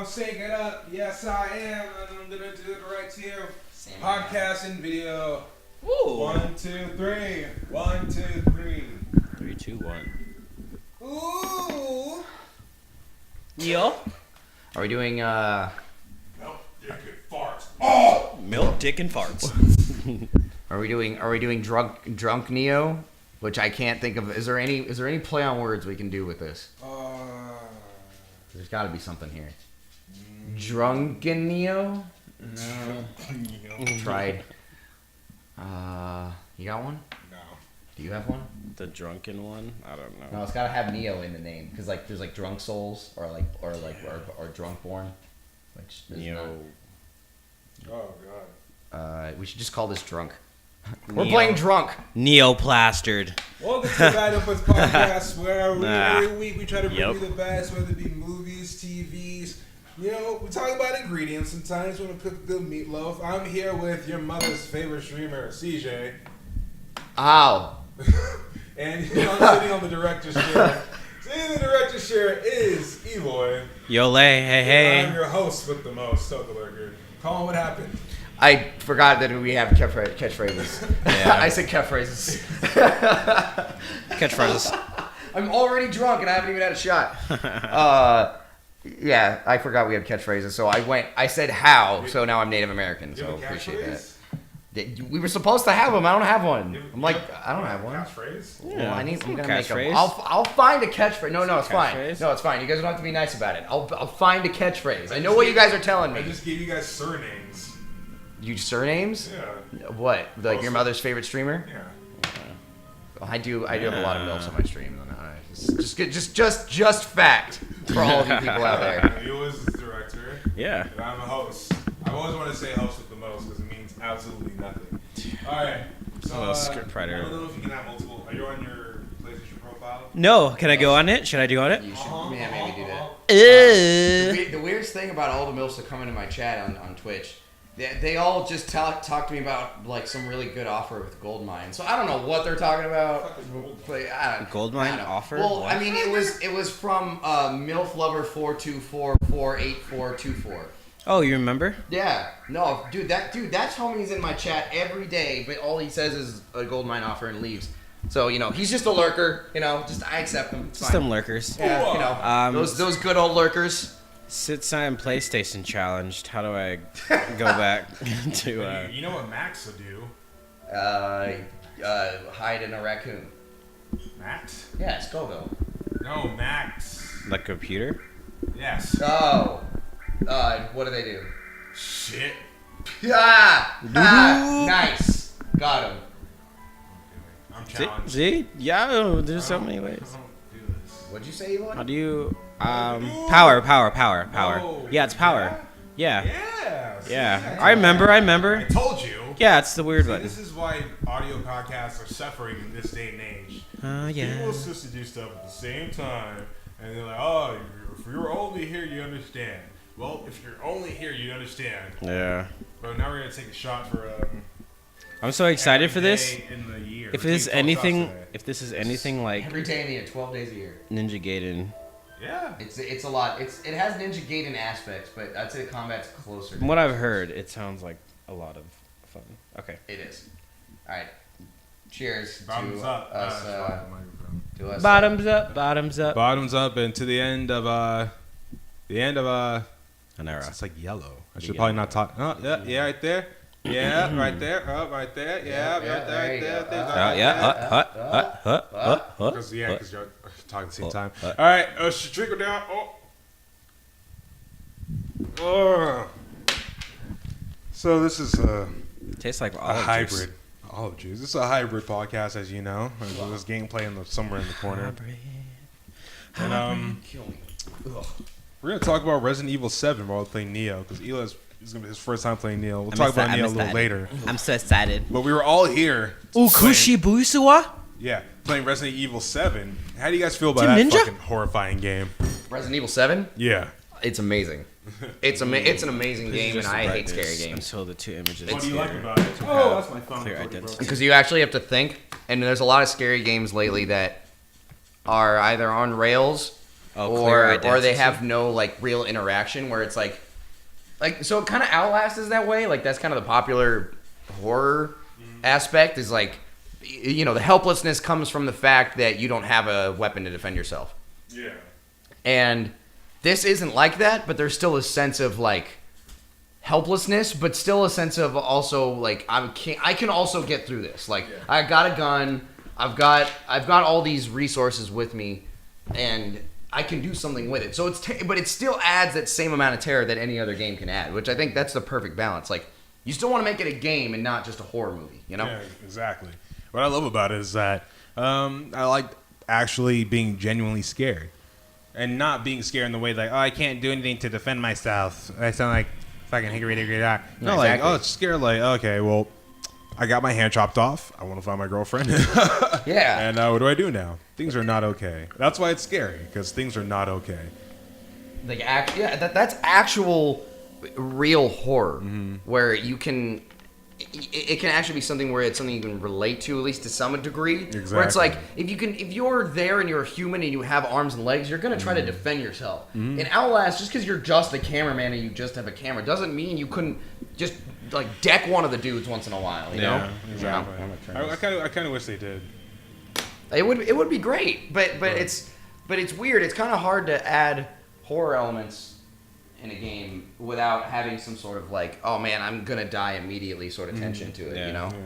I'm syncing it up. Yes, I am. And I'm going to do it right here. Podcast and video. Ooh. 1, 2, 3. 1, 2, 3. 3, 2, 1. Ooh. Neil? Are we doing, Milk, dick, and farts. Oh! Milk, dick, and farts. Are we doing drunk Neo? Which I can't think of. Is there any play on words we can do with this? There's got to be something here. Drunken Neo? No. Tried. You got one? No. Do you have one? The drunken one? I don't know. No, it's got to have Neo in the name because like there's like drunk souls or drunk born, which there's Neo. Oh, God. not. We should just call this drunk. We're Neo. playing drunk. Neo plastered. Welcome to the Bad Inputs Podcast, where every week we try to bring Yep. you the best, whether it be movies, TVs. You know, we talk about ingredients. Sometimes we want to cook good meatloaf. I'm here with your mother's favorite streamer, CJ. Ow. And I'm sitting on the director's chair. Sitting in the director's chair is Eloy. Yole, hey, I'm hey. your host with the most, Toka Lurker. Colin, what happened? I forgot that we have catchphrases. Yeah. I said catchphrases. Catchphrases. I'm already drunk and I haven't even had a shot. Yeah, I forgot we had catchphrases. So I said how, so now I'm Native American. Do you So have a appreciate catchphrase? that. We were supposed to have them. I don't have one. I'm like, I don't have one. Catchphrase? Yeah, Well, I'm cool gonna make them. catchphrase. I'll find a catchphrase. No, it's fine. Catchphrase? No, it's fine. You guys don't have to be nice about it. I'll find a catchphrase. I know what you guys are telling I me. just gave you guys surnames. You surnames? Yeah. What? Like your mother's favorite streamer? Yeah. I do have a lot of milks on my stream. Just fact for all of you people out there. He was the director. Yeah. And I'm a host. I always want to say host with the most because it means absolutely nothing. All right. So, Script writer. I don't know if you can have multiple. Are you on your PlayStation profile? No, can I go on it? Should I do on it? You should maybe do that. The weirdest thing about all the milfs that come into my chat on Twitch, they all just talk to me about like some really good offer with Goldmine. So I don't know what they're talking about. Goldmine offer? Well, What? I mean, it was from MILF Lover 424-48424. Oh, you remember? Yeah, no, dude, that's homie's in my chat every day, but all he says is a Goldmine offer and leaves. So he's just a lurker. Just I accept him. It's Just fine. them lurkers. Yeah, those good old lurkers. Sit Sign PlayStation challenged. How do I go back to You know what Max will do? Hide in a raccoon. Max? Yes, go. No, Max. the computer? Yes. Oh, what do they do? Shit. Nice, got him. I'm challenged. See? Yeah, there's so many ways. I don't do this. What'd you say, Eloy? How do you power. Oh, Yeah, it's power. Yeah. Yes. Yeah. I remember. I told you. Yeah, it's the weird See, one. this is why audio podcasts are suffering in this day and age. Yeah. People are supposed to do stuff at the same time, and they're like, "Oh, if you're only here, you understand." Well, if you're only here, you understand. Yeah. But now we're gonna take a shot for. I'm so excited for every this. day in the year. If We're this taking 12 shots today. if this is anything like Every day in the year, 12 days a year. Ninja Gaiden, Yeah. It's a lot. It has Ninja Gaiden aspects, but I'd say the combat's closer. from what I've heard, it sounds like a lot of fun. Okay. It is. All right. Cheers Bottoms to up. us. To us. Bottoms up, bottoms up. Bottoms up, and to the end of An era. It's like yellow. I should Yellow. probably not talk. Oh, yeah, right there. Yeah, right there. Oh, right there. Yeah, right there. Because you're talking at the same time. All right, trickle down. Oh. So this is Tastes like a olive hybrid juice. olive juice. This is a hybrid podcast, as you know. There's gameplay somewhere in the corner. And we're gonna talk about Resident Evil 7 while we're playing Neo, because Elo's is gonna be his first time playing Neo. We'll talk about Neo a little later. I'm so excited. But we were all here. Ukushi Busuwa? Yeah, playing Resident Evil 7. How do you guys feel about Team that Ninja? fucking horrifying game? Resident Evil 7? Yeah. It's amazing. It's an amazing game, and I hate scary games. Until the two images. What do you like appear. about it? Oh, that's my phone. Clear identity. Because you actually have to think, and there's a lot of scary games lately that are either on rails or they have no like real interaction where it's like so it kind of Outlast is that way. Like that's kind of the popular horror aspect is like, you know, the helplessness comes from the fact that you don't have a weapon to defend yourself. Yeah. And this isn't like that, but there's still a sense of like helplessness, but still a sense of also like I can also get through this. Like I got a gun, I've got all these resources with me, and I can do something with it. So but it still adds that same amount of terror that any other game can add, which I think that's the perfect balance. Like you still want to make it a game and not just a horror movie, you know? Yeah, exactly. What I love about it is that I like actually being genuinely scared. And not being scared in the way like, oh, I can't do anything to defend myself. I sound like fucking hickory dickory dock. No, like, oh, it's scared. Like, okay, well, I got my hand chopped off. I want to find my girlfriend. Yeah. And what do I do now? Things are not okay. That's why it's scary, because things are not okay. Like, that's actual real horror, where you can. It can actually be something where it's something you can relate to, at least to some degree. Exactly. Where it's like, if you're there and you're a human and you have arms and legs, you're gonna try to defend yourself. In Outlast, just because you're just a cameraman and you just have a camera doesn't mean you couldn't just like deck one of the dudes once in a while. You know? Exactly. Yeah. I kind of wish they did. It would be great, but it's weird. It's kind of hard to add horror elements in a game without having some sort of like, oh man, I'm gonna die immediately sort of tension to it, you know? Yeah.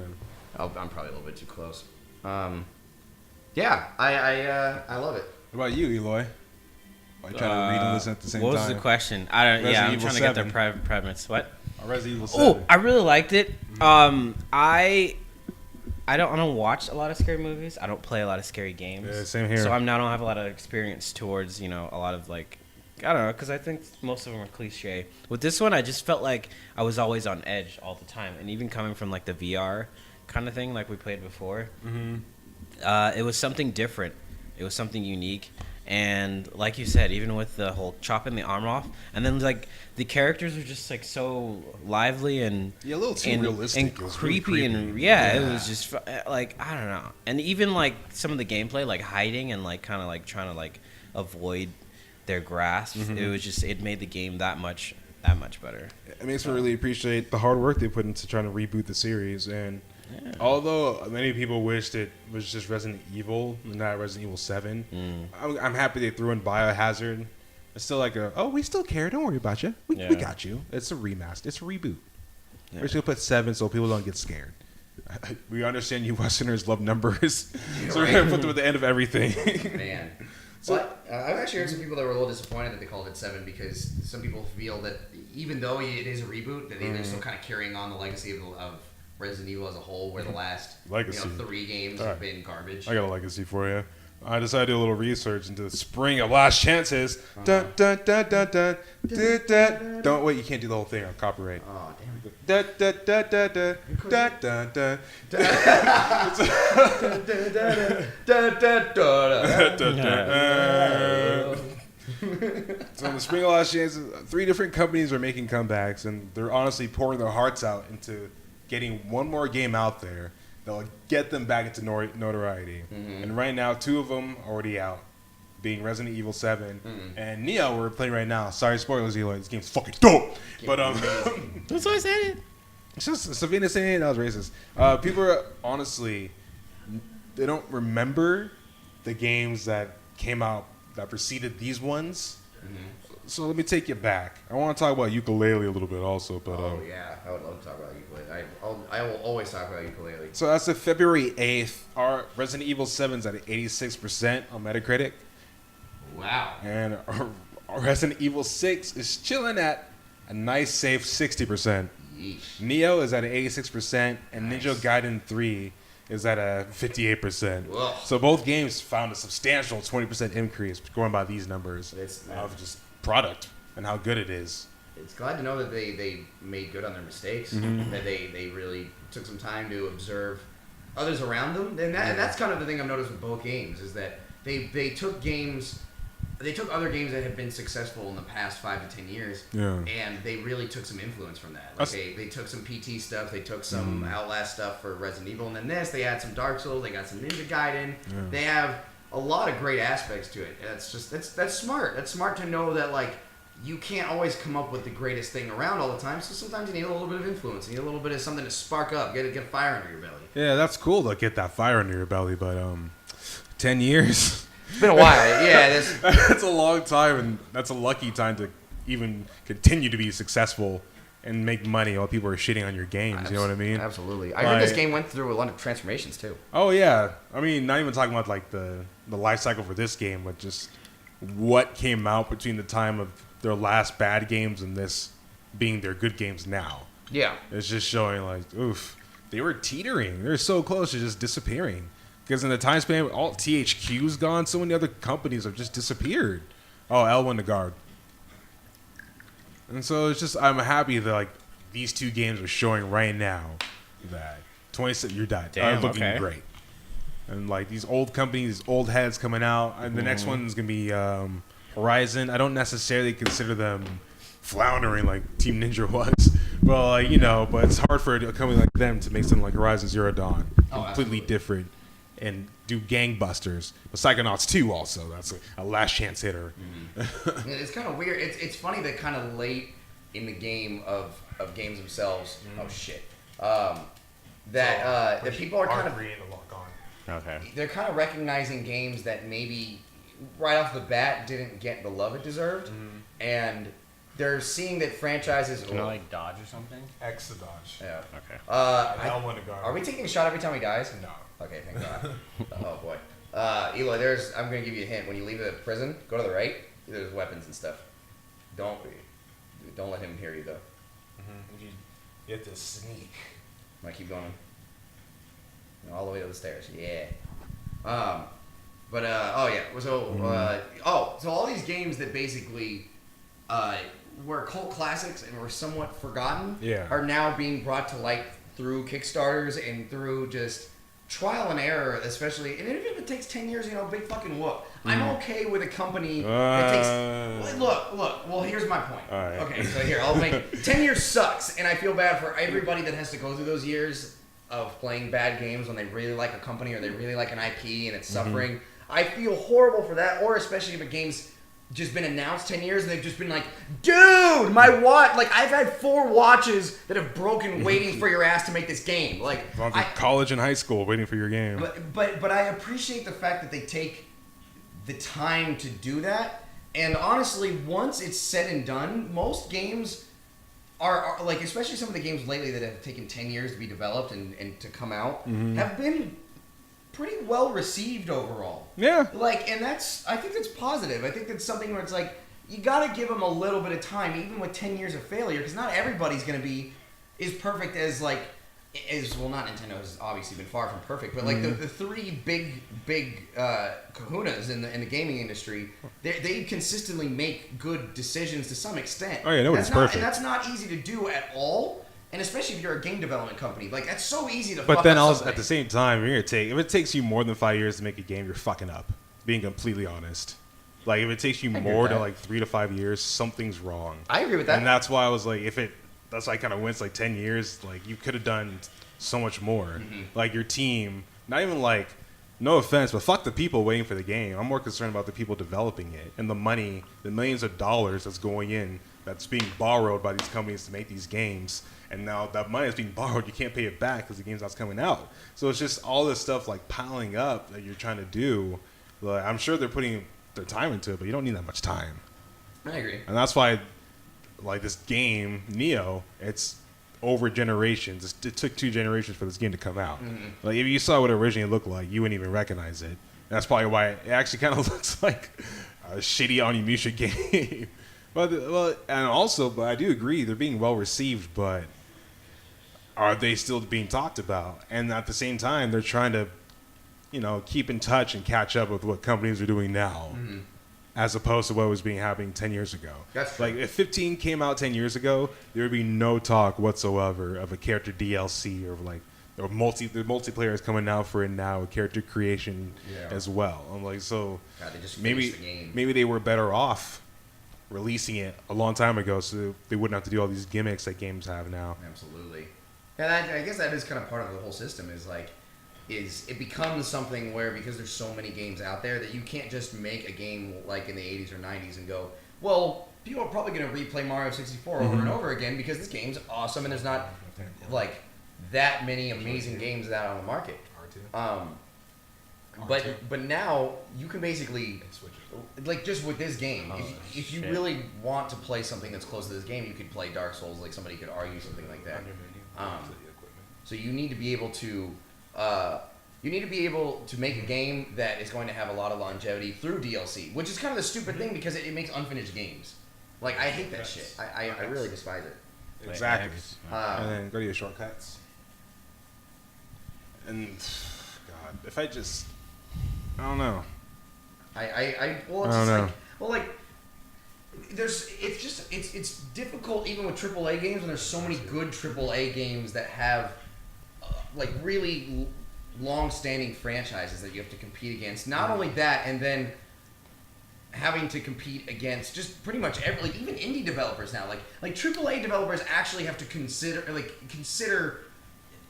Oh, I'm probably a little bit too close. Yeah, I love it. What about you, Eloy? I try to read and listen at the same time. What was the question? I don't. Resident I'm Evil trying 7. to get their premise. What? Resident Evil 7. Oh, I really liked it. I don't watch a lot of scary movies. I don't play a lot of scary games. Yeah, same here. So I don't have a lot of experience towards a lot of like. I don't know, because I think most of them are cliche. With this one, I just felt like I was always on edge all the time. And even coming from, like, the VR kind of thing like we played before, it was something different. It was something unique. And like you said, even with the whole chopping the arm off, and then, like, the characters were just, like, so lively and... Yeah, a little too realistic. And creepy, really and, it was just, like, I don't know. And even, like, some of the gameplay, like, hiding and, like, kind of, like, trying to, like, avoid... their grasp. It made the game that much better. It makes me really appreciate the hard work they put into trying to reboot the series. And although many people wished it was just Resident Evil, not Resident Evil 7, I'm happy they threw in Biohazard. It's still like we still care. Don't worry about you. We got you. It's a remaster. It's a reboot. We're just gonna put 7 so people don't get scared. We understand you Westerners love numbers, so we're gonna put them at the end of everything. Man. But I've actually heard some people that were a little disappointed that they called it 7 because some people feel that even though it is a reboot, that they're still kind of carrying on the legacy of Resident Evil as a whole, where the last 3 games have been garbage. I got a legacy for you. I decided to do a little research into the spring of last chances. Dun, dun, dun, dun, dun, dun, dun. Don't wait, you can't do the whole thing on copyright. Oh, damn it. Dun, dun, dun, dun, dun, dun, dun, dun. So in the spring of last chances, 3 different companies are making comebacks, and they're honestly pouring their hearts out into getting one more game out there that'll get them back into notoriety. And right now, 2 of them are already out, being Resident Evil 7 and Neo. We're playing right now. Sorry, spoilers, Eloy. This game's fucking dope. But That's what I said. It's just Savina saying that was racist. People are honestly, they don't remember the games that came out that preceded these ones. So let me take you back. I want to talk about Yooka-Laylee a little bit also. But yeah, I would love to talk about Yooka-Laylee. I will always talk about Yooka-Laylee. So as of February 8th, our Resident Evil 7's at 86% on Metacritic. Wow. And our Resident Evil 6 is chilling at a nice safe 60%. Yeesh. Neo is at an 86%, and Ninja Gaiden 3 is at a 58%. Ugh. So both games found a substantial 20% increase going by these numbers of just product and how good it is. It's glad to know that they made good on their mistakes, that they really took some time to observe others around them. And that's kind of the thing I've noticed with both games is that they took games... They took other games that had been successful in the past 5 to 10 years, and they really took some influence from that. Like they took some PT stuff, they took some Outlast stuff for Resident Evil, and then they had some Dark Souls, they got some Ninja Gaiden. They have a lot of great aspects to it. That's smart. That's smart to know that like you can't always come up with the greatest thing around all the time. So sometimes you need a little bit of influence. You need a little bit of something to spark up, get a fire under your belly. Yeah, that's cool to get that fire under your belly, but 10 years. It's been a while. Yeah, that's a long time, and that's a lucky time to even continue to be successful and make money while people are shitting on your games. You know what I mean? Absolutely. I heard this game went through a lot of transformations too. Oh yeah, I mean, not even talking about like the life cycle for this game, but just what came out between the time of their last bad games and this being their good games now. Yeah, it's just showing like, oof, they were teetering. They were so close to just disappearing. Because in the time span, all THQ's gone. So many other companies have just disappeared. Oh, L won the guard. And so it's just, I'm happy that like these two games are showing right now that 26, you're dead. Damn, looking okay. great. And like these old companies, old heads coming out. And the next one is gonna be Horizon. I don't necessarily consider them floundering like Team Ninja was. Well, like, you know, but it's hard for a company like them to make something like Horizon Zero Dawn completely different and do gangbusters. But Psychonauts 2 also, that's a last chance hitter. Mm-hmm. It's kind of weird. It's funny that kind of late in the game of games themselves. Oh shit. That people are kind of Okay. They're kind of recognizing games that maybe right off the bat didn't get the love it deserved, and they're seeing that franchises. Can I like dodge or something? X to dodge. Yeah. Okay. I want to guard. Are we taking a shot every time he dies? No. Okay, thank God. Oh boy. Eloy, I'm gonna give you a hint. When you leave the prison, go to the right. There's weapons and stuff. Don't let him hear you though. You have to sneak. I keep going. All the way to the stairs. Yeah. So all these games that basically were cult classics and were somewhat forgotten are now being brought to light through Kickstarters and through just trial and error, especially. And even if it takes 10 years, big fucking whoop. I'm okay with a company that takes. Look. Well, here's my point. All right. Okay, so here I'll make 10 years sucks, and I feel bad for everybody that has to go through those years of playing bad games when they really like a company or they really like an IP and it's suffering. I feel horrible for that, or especially if a game's just been announced 10 years and they've just been like, dude, my watch, like I've had 4 watches that have broken waiting for your ass to make this game. Like college and high school waiting for your game. But I appreciate the fact that they take the time to do that. And honestly, once it's said and done, most games are like, especially some of the games lately that have taken 10 years to be developed and to come out, have been pretty well received overall. Yeah. Like, and I think that's positive. I think that's something where it's like, you gotta give them a little bit of time, even with 10 years of failure, because not everybody's gonna be as perfect as not Nintendo has obviously been far from perfect, but like the 3 big kahunas in the gaming industry, they consistently make good decisions to some extent. Oh yeah, nobody's perfect. And that's not easy to do at all. And especially if you're a game development company, like that's so easy to. But then also at the same time, if it takes you more than 5 years to make a game, you're fucking up. Being completely honest, like if it takes you more than like 3 to 5 years, something's wrong. I agree with that, and that's why I was like, that's why I kind of went like 10 years. Like you could have done so much more. Like your team, not even like, no offense, but fuck the people waiting for the game. I'm more concerned about the people developing it and the money, the millions of dollars that's going in, that's being borrowed by these companies to make these games. And now that money is being borrowed, you can't pay it back because the game's not coming out. So it's just all this stuff like piling up that you're trying to do. Like, I'm sure they're putting their time into it, but you don't need that much time. I agree. And that's why, like this game, Neo, it's over generations. It took 2 generations for this game to come out. Like if you saw what it originally looked like, you wouldn't even recognize it. And that's probably why it actually kind of looks like a shitty Onimusha game. But I do agree they're being well received, but are they still being talked about? And at the same time, they're trying to, keep in touch and catch up with what companies are doing now, as opposed to what was happening 10 years ago. That's true. Like if 15 came out 10 years ago, there would be no talk whatsoever of a character DLC or like the multiplayer is coming out for it now, a character creation as well. I'm like, so God, they just maybe the game. Maybe they were better off releasing it a long time ago, so they wouldn't have to do all these gimmicks that games have now. Absolutely. And I guess that is kind of part of the whole system is like, is it becomes something where, because there's so many games out there, that you can't just make a game like in the 80s or 90s and go, well, people are probably going to replay Mario 64 over and over again because this game's awesome and there's not like that many amazing games out on the market. But now you can basically, like, just with this game, if you really want to play something that's close to this game, you could play Dark Souls. Like, somebody could argue something like that. So you need to be able to make a game that is going to have a lot of longevity through DLC, which is kind of the stupid thing because it makes unfinished games. Like, I hate that shit. I really despise it. Exactly. And then go to your shortcuts. And God, if I don't know. It's difficult even with AAA games when there's so many good AAA games that have like really long-standing franchises that you have to compete against. Not only that, and then having to compete against just pretty much even indie developers now. Like AAA developers actually have to consider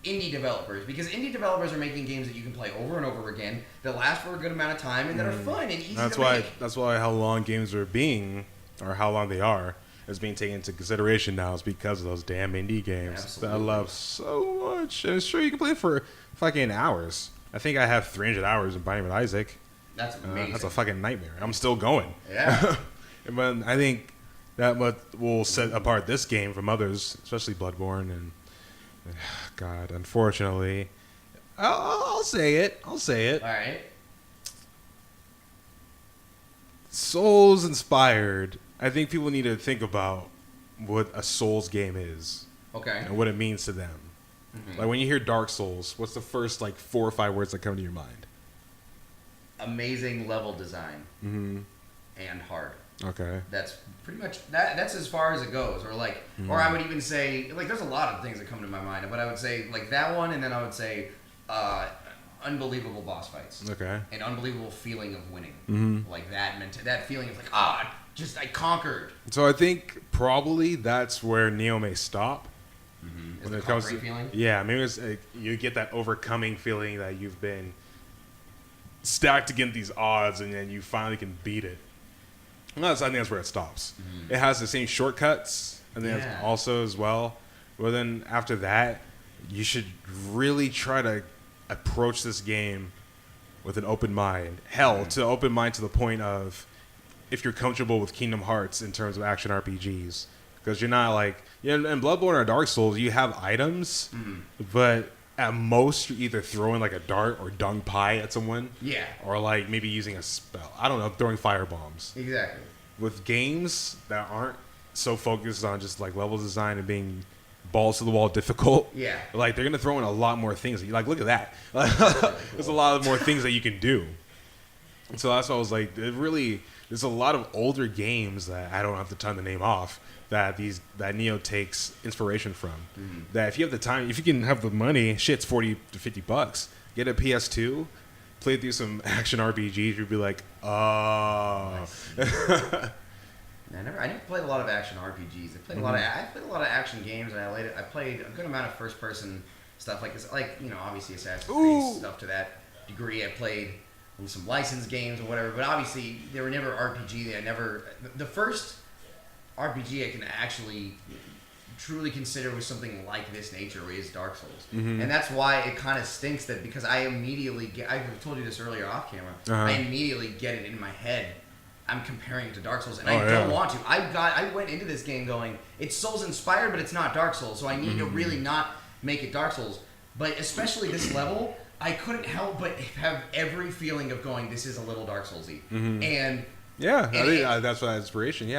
indie developers, because indie developers are making games that you can play over and over again, that last for a good amount of time, and that are fun and easy to make. That's why how long games are being, or how long they are, is being taken into consideration now, is because of those damn indie games. Absolutely. That I love so much. And sure, you can play it for fucking hours. I think I have 300 hours in Binding of Isaac. That's amazing. That's a fucking nightmare. I'm still going. Yeah. But I think that what will set apart this game from others, especially Bloodborne and God, unfortunately, I'll say it. All right. Souls inspired. I think people need to think about what a Souls game is. Okay. And what it means to them. Mm-hmm. Like when you hear Dark Souls, what's the first 4 or 5 words that come to your mind? Amazing level design. Mm-hmm. And hard. Okay. That's pretty much that's as far as it goes. Or or I would even say, there's a lot of things that come to my mind, but I would say that one, and then I would say unbelievable boss fights. Okay. An unbelievable feeling of winning. Mm-hmm. Like that feeling of I conquered. So I think probably that's where Neo may stop. Mm-hmm. When it comes to feeling? Yeah, maybe it's you get that overcoming feeling that you've been stacked against these odds, and then you finally can beat it. I think that's where it stops. Mm-hmm. It has the same shortcuts, and then also as well. Well, then after that, you should really try to approach this game with an open mind. Hell, to open mind to the point of if you're comfortable with Kingdom Hearts in terms of action RPGs, because you're not in Bloodborne or Dark Souls, you have items, but at most you're either throwing a dart or dung pie at someone, or maybe using a spell. I don't know, throwing fire bombs. Exactly. With games that aren't so focused on just level design and being balls to the wall difficult, they're gonna throw in a lot more things. Look at that. There's a lot more things that you can do. And so that's why I was there's a lot of older games that I don't have the time to name off that Neo takes inspiration from. Mm-hmm. That if you have the time, if you can have the money, shit's $40 to $50. Get a PS2, play through some action RPGs, you'd be like, oh. I never played a lot of action RPGs. I played a lot of action games, and I played a good amount of first person stuff obviously Assassin's Creed stuff to that degree. I played some licensed games or whatever, but obviously they were never RPG. The first RPG I can actually truly consider was something like this nature is Dark Souls. Mm-hmm. And that's why it kind of stinks that, because I immediately I told you this earlier off camera, I immediately get it in my head. I'm comparing it to Dark Souls, and I don't want to. I went into this game going, it's Souls inspired, but it's not Dark Souls, so I need to really not make it Dark Souls. But especially this level, I couldn't help but have every feeling of going, this is a little Dark Soulsy. Mm-hmm. And I think that's my inspiration,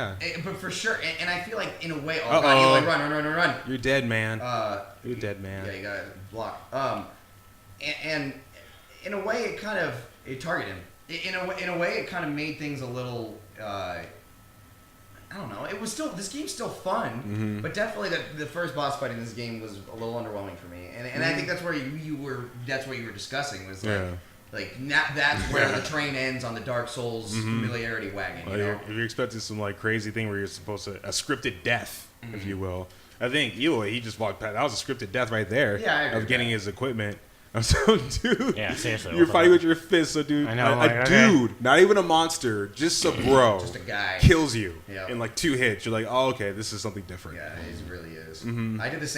But for sure, and I feel like in a way, God, Eloy, run. You're dead, man. You're dead, man. Yeah, you gotta block. And in a way, it targeted him. In a way, it kind of made things a little. I don't know. It was this game's still fun, but definitely the first boss fight in this game was a little underwhelming for me. And I think that's where you were. That's what you were discussing was that's where the train ends on the Dark Souls familiarity wagon. If you're expecting some crazy thing where you're supposed to a scripted death, if you will. I think Eloy, he just walked past. That was a scripted death right there. Yeah, I agree of getting his equipment. I'm so, dude. Yeah, seriously. You're fighting with your fists, so dude. I know, A dude, not even a monster, just a bro. Just a guy. Kills you Yep. in like 2 hits. You're like, oh, okay, this is something different. Yeah, it really is. Mm-hmm. I did the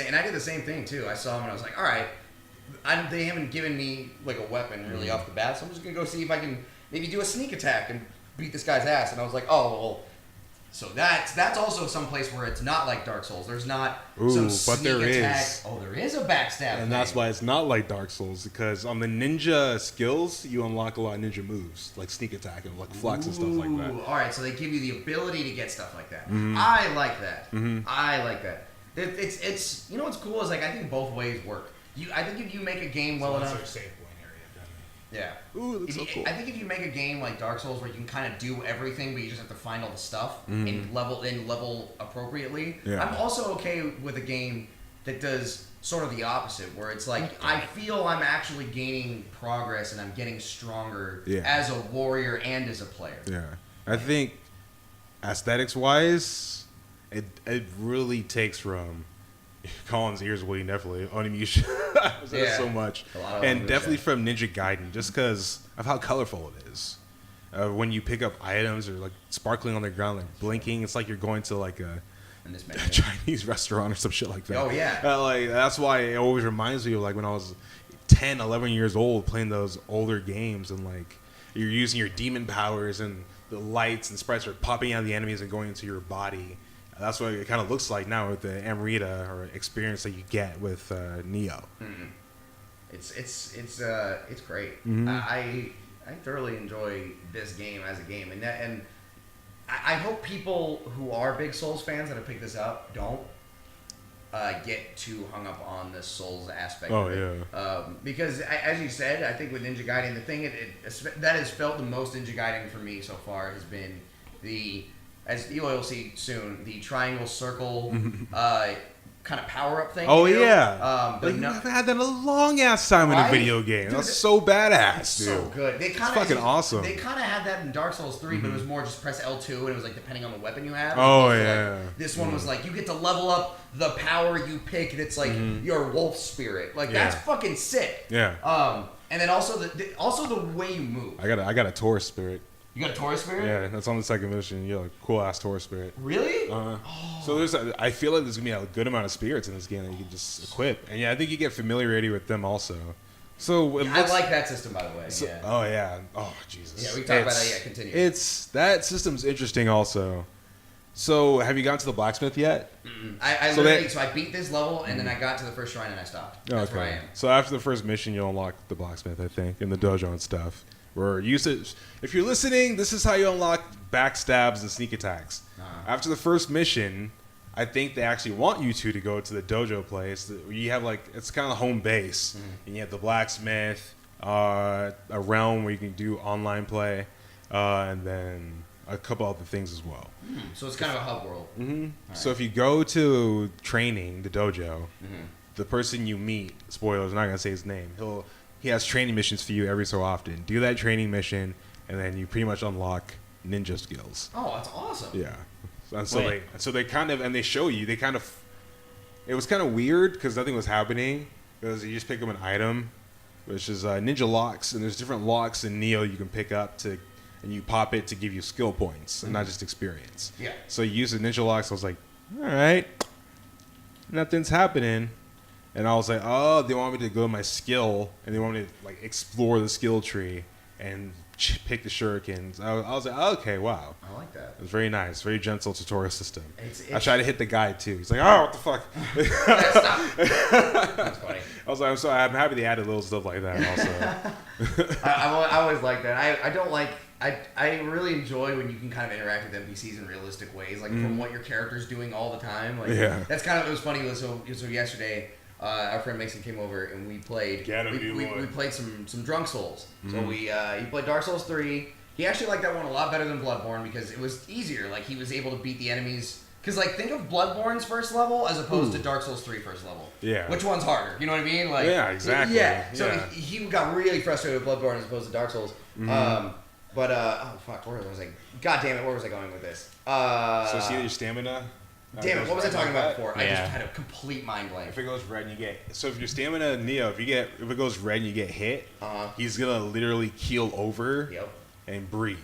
same thing too. I saw him and I was like, all right, they haven't given me like a weapon really off the bat, so I'm just gonna go see if I can maybe do a sneak attack and beat this guy's ass. And I was like, oh well. So that's also some place where it's not like Dark Souls. There's not some sneak attack. Oh, there is a backstab. And that's why it's not like Dark Souls, because on the ninja skills, you unlock a lot of ninja moves, like sneak attack and like flex and stuff like that. All right, so they give you the ability to get stuff like that. Mm-hmm. I like that. I like that. It's you know what's cool is like I think both ways work. I think if you make a game well enough. Yeah. Ooh, that's so cool. I think if you make a game like Dark Souls where you can kind of do everything, but you just have to find all the stuff and level appropriately. Yeah. I'm also okay with a game that does sort of the opposite, where it's like I feel I'm actually gaining progress and I'm getting stronger as a warrior and as a player. Yeah. I think aesthetics-wise, it really takes from Colin's ears bleeding, definitely. Onimusha so much. And definitely from Ninja Gaiden, just because of how colorful it is. When you pick up items or like sparkling on the ground, like blinking, it's like you're going to like a Chinese restaurant or some shit like that. Oh, yeah. Like that's why it always reminds me of like when I was 10, 11 years old playing those older games, and like you're using your demon powers and the lights and sprites are popping out of the enemies and going into your body. That's what it kind of looks like now with the Amrita or experience that you get with Neo. Mm-hmm. It's great. Mm-hmm. I thoroughly enjoy this game as a game, and I hope people who are big Souls fans that have picked this up don't get too hung up on the Souls aspect. Oh of it. yeah. Because as you said, I think with Ninja Gaiden, the thing that has felt the most Ninja Gaiden for me so far has been as Eloy will see soon, the triangle circle kind of power up thing. Oh you know? yeah. Like, you haven't had that in a long ass time in a video game. Dude, that's so badass, dude. So good. It's fucking awesome. They kind of had that in Dark Souls 3, but it was more just press L2, and it was like depending on the weapon you have. Oh yeah. Like, this one was like you get to level up the power you pick, and it's like your wolf spirit. Like that's fucking sick. Yeah. And then also the way you move. I got a Taurus spirit. You got a Taurus spirit? Yeah, that's on the second mission. You got a cool ass Taurus spirit. Really? So I feel like there's gonna be a good amount of spirits in this game that you can just equip, and yeah, I think you get familiarity with them also. So I like that system, by the way. So, yeah. Oh yeah. Oh Jesus. Yeah, we talked about that. Yeah, continue. That system's interesting also. So have you gotten to the blacksmith yet? I beat this level and then I got to the first shrine and I stopped. That's where I am. So after the first mission, you'll unlock the blacksmith, I think, in the dojo and stuff. Where if you're listening, this is how you unlock backstabs and sneak attacks. After the first mission, I think they actually want you to go to the dojo place. You have like it's kind of home base, and you have the blacksmith, a realm where you can do online play, and then a couple other things as well. So it's kind of a hub world. Mm-hmm. So if you go to training, the dojo, the person you meet, spoilers, I'm not gonna say his name. He has training missions for you every so often. Do that training mission, and then you pretty much unlock ninja skills. Oh, that's awesome. Yeah. And so they kind of, and they show you, it was kind of weird because nothing was happening. Because you just pick up an item, which is ninja locks, and there's different locks in Neo you can pick up and you pop it to give you skill points and not just experience. Yeah. So you use the ninja locks. I was like, all right, nothing's happening. And I was like, oh, they want me to go to my skill, and they want me to like explore the skill tree and pick the shurikens. I was like, oh, okay, wow. I like that. It was very nice, very gentle tutorial system. It's I tried to hit the guy too. He's like, oh, what the fuck? Stop. That's funny. I was like, I'm sorry. I'm happy they added little stuff like that also. I always like that. I don't like. I really enjoy when you can kind of interact with NPCs in realistic ways, like from what your character's doing all the time. Like that's kind of it was funny. So yesterday. Our friend Mason came over and we played. We played some Drunk Souls. So he played Dark Souls 3. He actually liked that one a lot better than Bloodborne because it was easier. Like he was able to beat the enemies. Because like think of Bloodborne's first level as opposed to Dark Souls 3 first level. Yeah. Which one's harder? You know what I mean? Like yeah, exactly. Yeah. So he got really frustrated with Bloodborne as opposed to Dark Souls. Oh fuck, where was I? God damn it, where was I going with this? So see your stamina. Damn it! What was I talking about before? I Yeah. just had a complete mind blank. If it goes red and you get if your stamina Neo, if it goes red and you get hit, he's gonna literally keel over Yep. and breathe.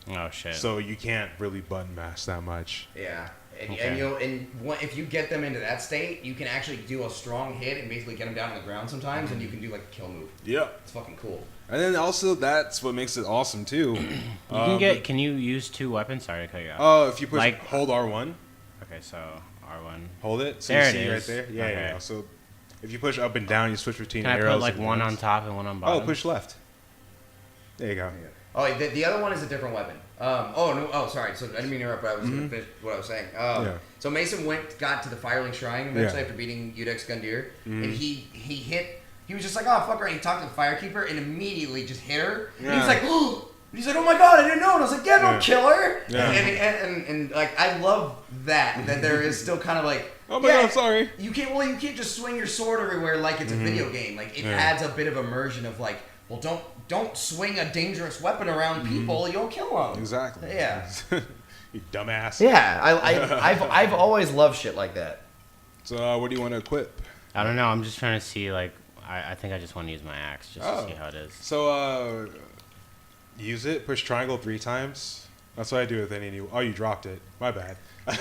Oh shit. So you can't really button mash that much. Yeah. And, Okay. if you get them into that state, you can actually do a strong hit and basically get them down on the ground sometimes, and you can do like a kill move. Yep. It's fucking cool. And then also that's what makes it awesome too. Can you use 2 weapons? Sorry to cut you off. Oh, if you push Like- hold R1, Okay, so R1. hold it. So There you it see is. right there. Yeah, Okay. yeah. So if you push up and down, you switch between Can I arrows. put like and one guns. on top and one on bottom? Oh, push left. There you go. Oh, the other one is a different weapon. Sorry. So I didn't mean to interrupt, but I was going to finish what I was saying. Yeah. So Mason got to the Firelink Shrine eventually Yeah. after beating Udex Gundyr, and he hit. He was just like, oh fuck her, and he talked to the Firekeeper and immediately just hit her. And Yeah. he's like, oh. He's like, oh my god, I didn't know. And I was like, yeah, don't Yeah. kill her. Yeah. And like, I love that there is still kind of like, Oh my god, sorry. you can't just swing your sword everywhere like it's a video game. Like it adds a bit of immersion of like, well, don't swing a dangerous weapon around people. You'll kill them. Exactly. Yeah. You dumbass. Yeah, I've always loved shit like that. So what do you want to equip? I don't know. I'm just trying to see like I think I just want to use my axe just to see how it is. So use it. Push triangle 3 times. That's what I do with any new. Oh, you dropped it. My bad.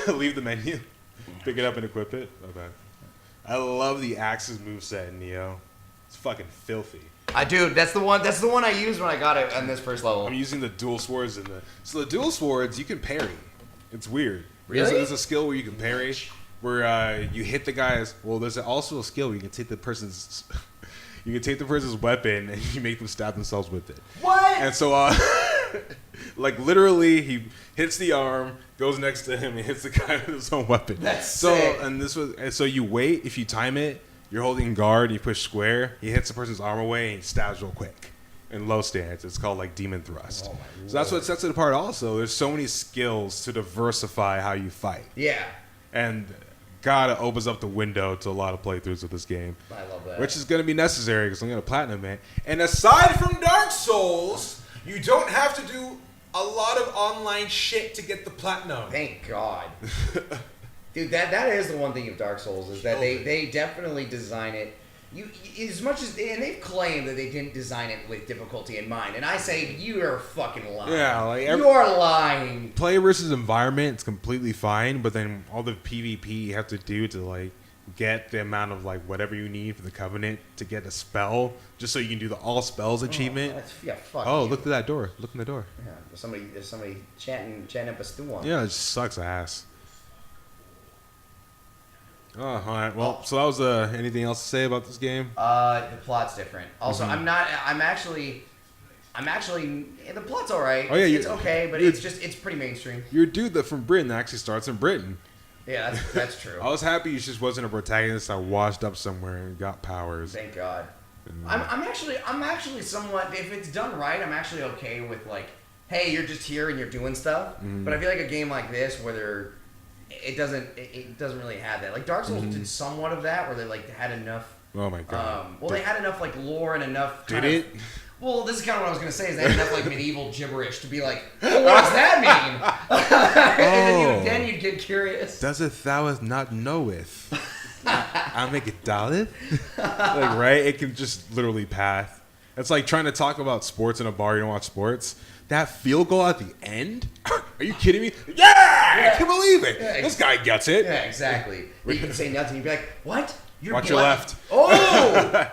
Leave the menu. Pick it up and equip it. My bad. I love the axe's moveset in Neo. It's fucking filthy. That's the one I used when I got it on this first level. I'm using the dual swords so the dual swords you can parry. It's weird. Really? There's a skill where you can parry, where you hit the guy's. Well, there's also a skill where you can take the person's weapon and you make them stab themselves with it. What? And so, like literally, he hits the arm, goes next to him, and hits the guy with his own weapon. That's so. sick. And so you wait. If you time it, you're holding guard. You push square. He hits the person's arm away and he stabs real quick. In low stance, it's called like demon thrust. Oh So that's what sets it apart. Also, there's so many skills to diversify how you fight, Yeah, and God, it opens up the window to a lot of playthroughs of this game, I love that. which is going to be necessary because I'm going to platinum it. And aside from Dark Souls, you don't have to do a lot of online shit to get the platinum. Thank God. Dude, that is the one thing of Dark Souls is that they definitely design it. As much as and they've claimed that they didn't design it with difficulty in mind, and I say you are fucking lying. Yeah, like you are lying. Player versus environment, it's completely fine, but then all the PvP you have to do to like get the amount of like whatever you need for the Covenant to get a spell, just so you can do the all spells achievement. Yeah, fuck. Oh, you. look at that door! Look in the door. Yeah, there's somebody chatting up a stew on. Yeah, it just sucks ass. Oh, all right. Well, so that was anything else to say about this game? The plot's different. Also, I'm actually the plot's all right. Oh, yeah, it's okay, but it's pretty mainstream. You're a dude that from Britain that actually starts in Britain. Yeah, that's true. I was happy you just wasn't a protagonist that washed up somewhere and got powers. Thank God. I'm actually somewhat, if it's done right, I'm actually okay with like, hey, you're just here and you're doing stuff. But I feel like a game like this where it doesn't really have that. Like Dark Souls did somewhat of that, where they like had enough. Oh my god. They had enough like lore and enough. Did it? Well, this is kind of what I was gonna say. Is they had enough like medieval gibberish to be like, well, what does that mean? And then you'd get curious. Doesn't thou not knoweth? I'll make it dolleth. Like right? It can just literally path. It's like trying to talk about sports in a bar. You don't watch sports. That field goal at the end? Are you kidding me? Yeah! I can't believe it. Yeah, this guy gets it. Yeah, exactly. You can say nothing. You'd be like, what? Watch your left. Oh!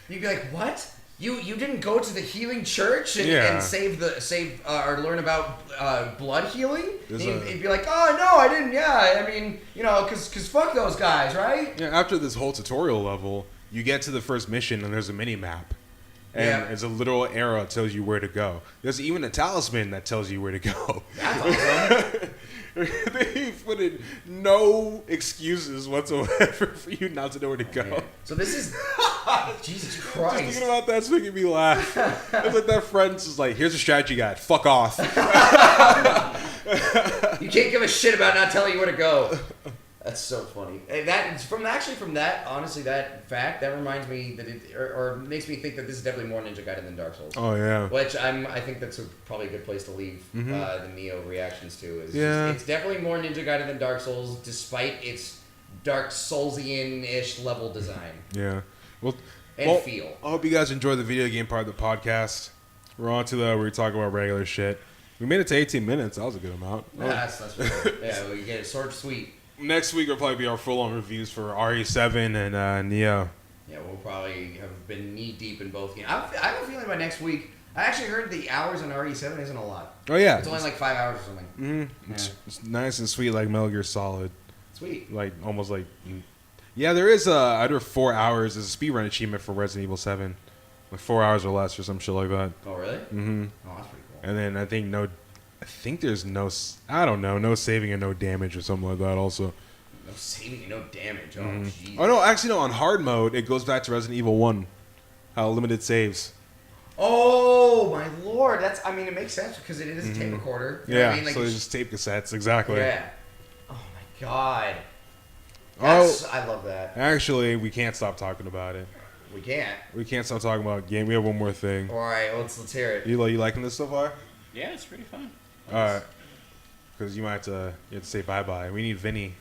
You'd be like, what? You didn't go to the healing church and save or learn about blood healing? He'd be like, oh no, I didn't. Yeah, I mean, because fuck those guys, right? Yeah. After this whole tutorial level, you get to the first mission and there's a mini map. And there's a little arrow that tells you where to go. There's even a talisman that tells you where to go. That's awesome. They put in no excuses whatsoever for you not to know where to go. Man. So this is Jesus Just Christ. thinking about that's making me laugh. It's like that friend's just like, here's a strategy guide. Fuck off. You can't give a shit about not telling you where to go. That's so funny. And from that honestly, that fact that reminds me that or makes me think that this is definitely more Ninja Gaiden than Dark Souls. Oh yeah. Which I think that's probably a good place to leave the Neo reactions to. It's definitely more Ninja Gaiden than Dark Souls, despite its Dark Soulsian-ish level design. Yeah. Well, feel. I hope you guys enjoyed the video game part of the podcast. We're on to where we talk about regular shit. We made it to 18 minutes. That was a good amount. Yeah, that's good. Yeah, we get it sort of sweet. Next week will probably be our full-on reviews for RE7 and Neo. Yeah, we'll probably have been knee-deep in both games. I have a feeling by next week, I actually heard the hours on RE7 isn't a lot. Oh, yeah. It's only like 5 hours or something. Mm-hmm. Yeah. It's nice and sweet like Metal Gear Solid. Sweet. Like, almost like... Yeah, there is under 4 hours. There's a speedrun achievement for Resident Evil 7. Like 4 hours or less or some shit like that. Oh, really? Mm-hmm. Oh, that's pretty cool. And then I think there's no saving and no damage or something like that also. No saving and no damage. Oh, jeez. Oh, no, actually, no. On hard mode, it goes back to Resident Evil 1. How limited saves. Oh, my lord. It makes sense because it is a tape recorder. You know what I mean? Like so it's just tape cassettes, exactly. Yeah. Oh, my God. I love that. Actually, we can't stop talking about it. We can't. We can't stop talking about game. We have one more thing. All right, let's hear it. You liking this so far? Yeah, it's pretty fun. All right. Because you have to say bye-bye. We need Vinny.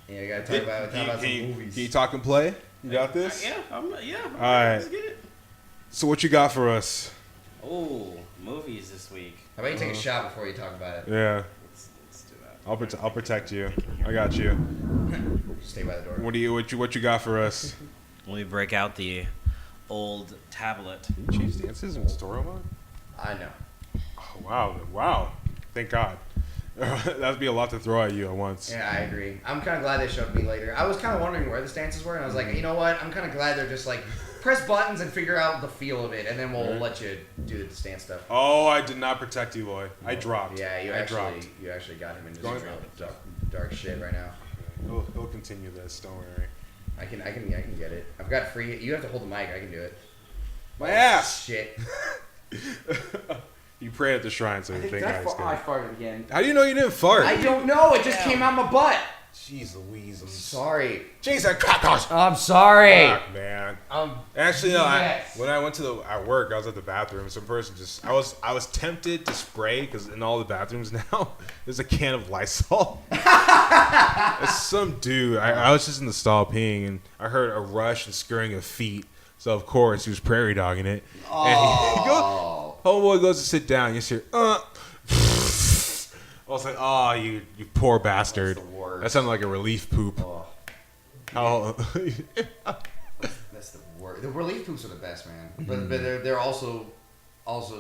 Yeah, you got to talk about some movies. Can you talk and play? You got this? Yeah. All right. Let's get it. So what you got for us? Oh, movies this week. How about you take a shot before you talk about it? Yeah. Let's do that. I'll protect you. I got you. Stay by the door. What you got for us? Let me break out the old tablet. Can you change dances in story mode? I know. Oh, wow. Thank God. That'd be a lot to throw at you at once. Yeah, I agree. I'm kind of glad they showed me later. I was kind of wondering where the stances were, and I was like, you know what? I'm kind of glad they're just like, press buttons and figure out the feel of it, and then we'll let you do the stance stuff. Oh, I did not protect Eloy. I dropped. Yeah, you actually got him into some dark shit right now. He'll continue this. Don't worry. I can get it. I've got free. You have to hold the mic. I can do it. My ass. Shit. You prayed at the shrine, so you think I was I farted again. How do you know you didn't fart? I don't know. It just came out my butt. Jeez Louise. I'm sorry. Jason Kakos. I'm sorry. Fuck, man. Actually, no. When I went to at work, I was at the bathroom. Some person I was tempted to spray because in all the bathrooms now there's a can of Lysol. It's some dude. I was just in the stall peeing and I heard a rush and scurrying of feet. So of course he was prairie dogging it. Oh. And he homeboy goes to sit down. You hear, I was like, oh, you poor bastard. That's the worst. That sounded like a relief poop. Oh. How? That's the worst. The relief poops are the best, man. But they're also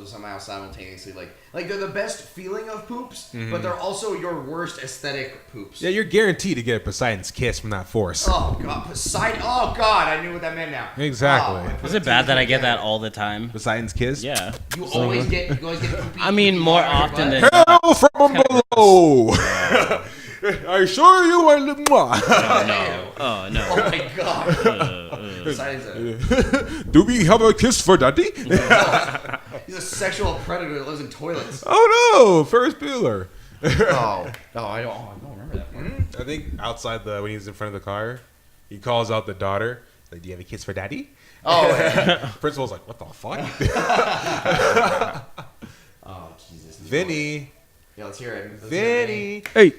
somehow simultaneously like they're the best feeling of poops, but they're also your worst aesthetic poops. Yeah, you're guaranteed to get a Poseidon's kiss from that force. Oh god, Poseidon! Oh god, I knew what that meant now. Exactly. Is it bad that I get that all the time? Poseidon's kiss? Yeah. You always get poopy. I mean, more often than Hell from below. Are you sure you want to? no. Oh no. Oh my god. Poseidon's Do we have a kiss for daddy? He's a sexual predator that lives in toilets. Oh no, Ferris Bueller. I don't remember that one. I think outside when he's in front of the car, he calls out the daughter. Like, do you have a kiss for daddy? Oh, yeah. Principal's like, what the fuck? Oh, Jesus. Vinny. Yeah, let's hear it. Vinny. Hey.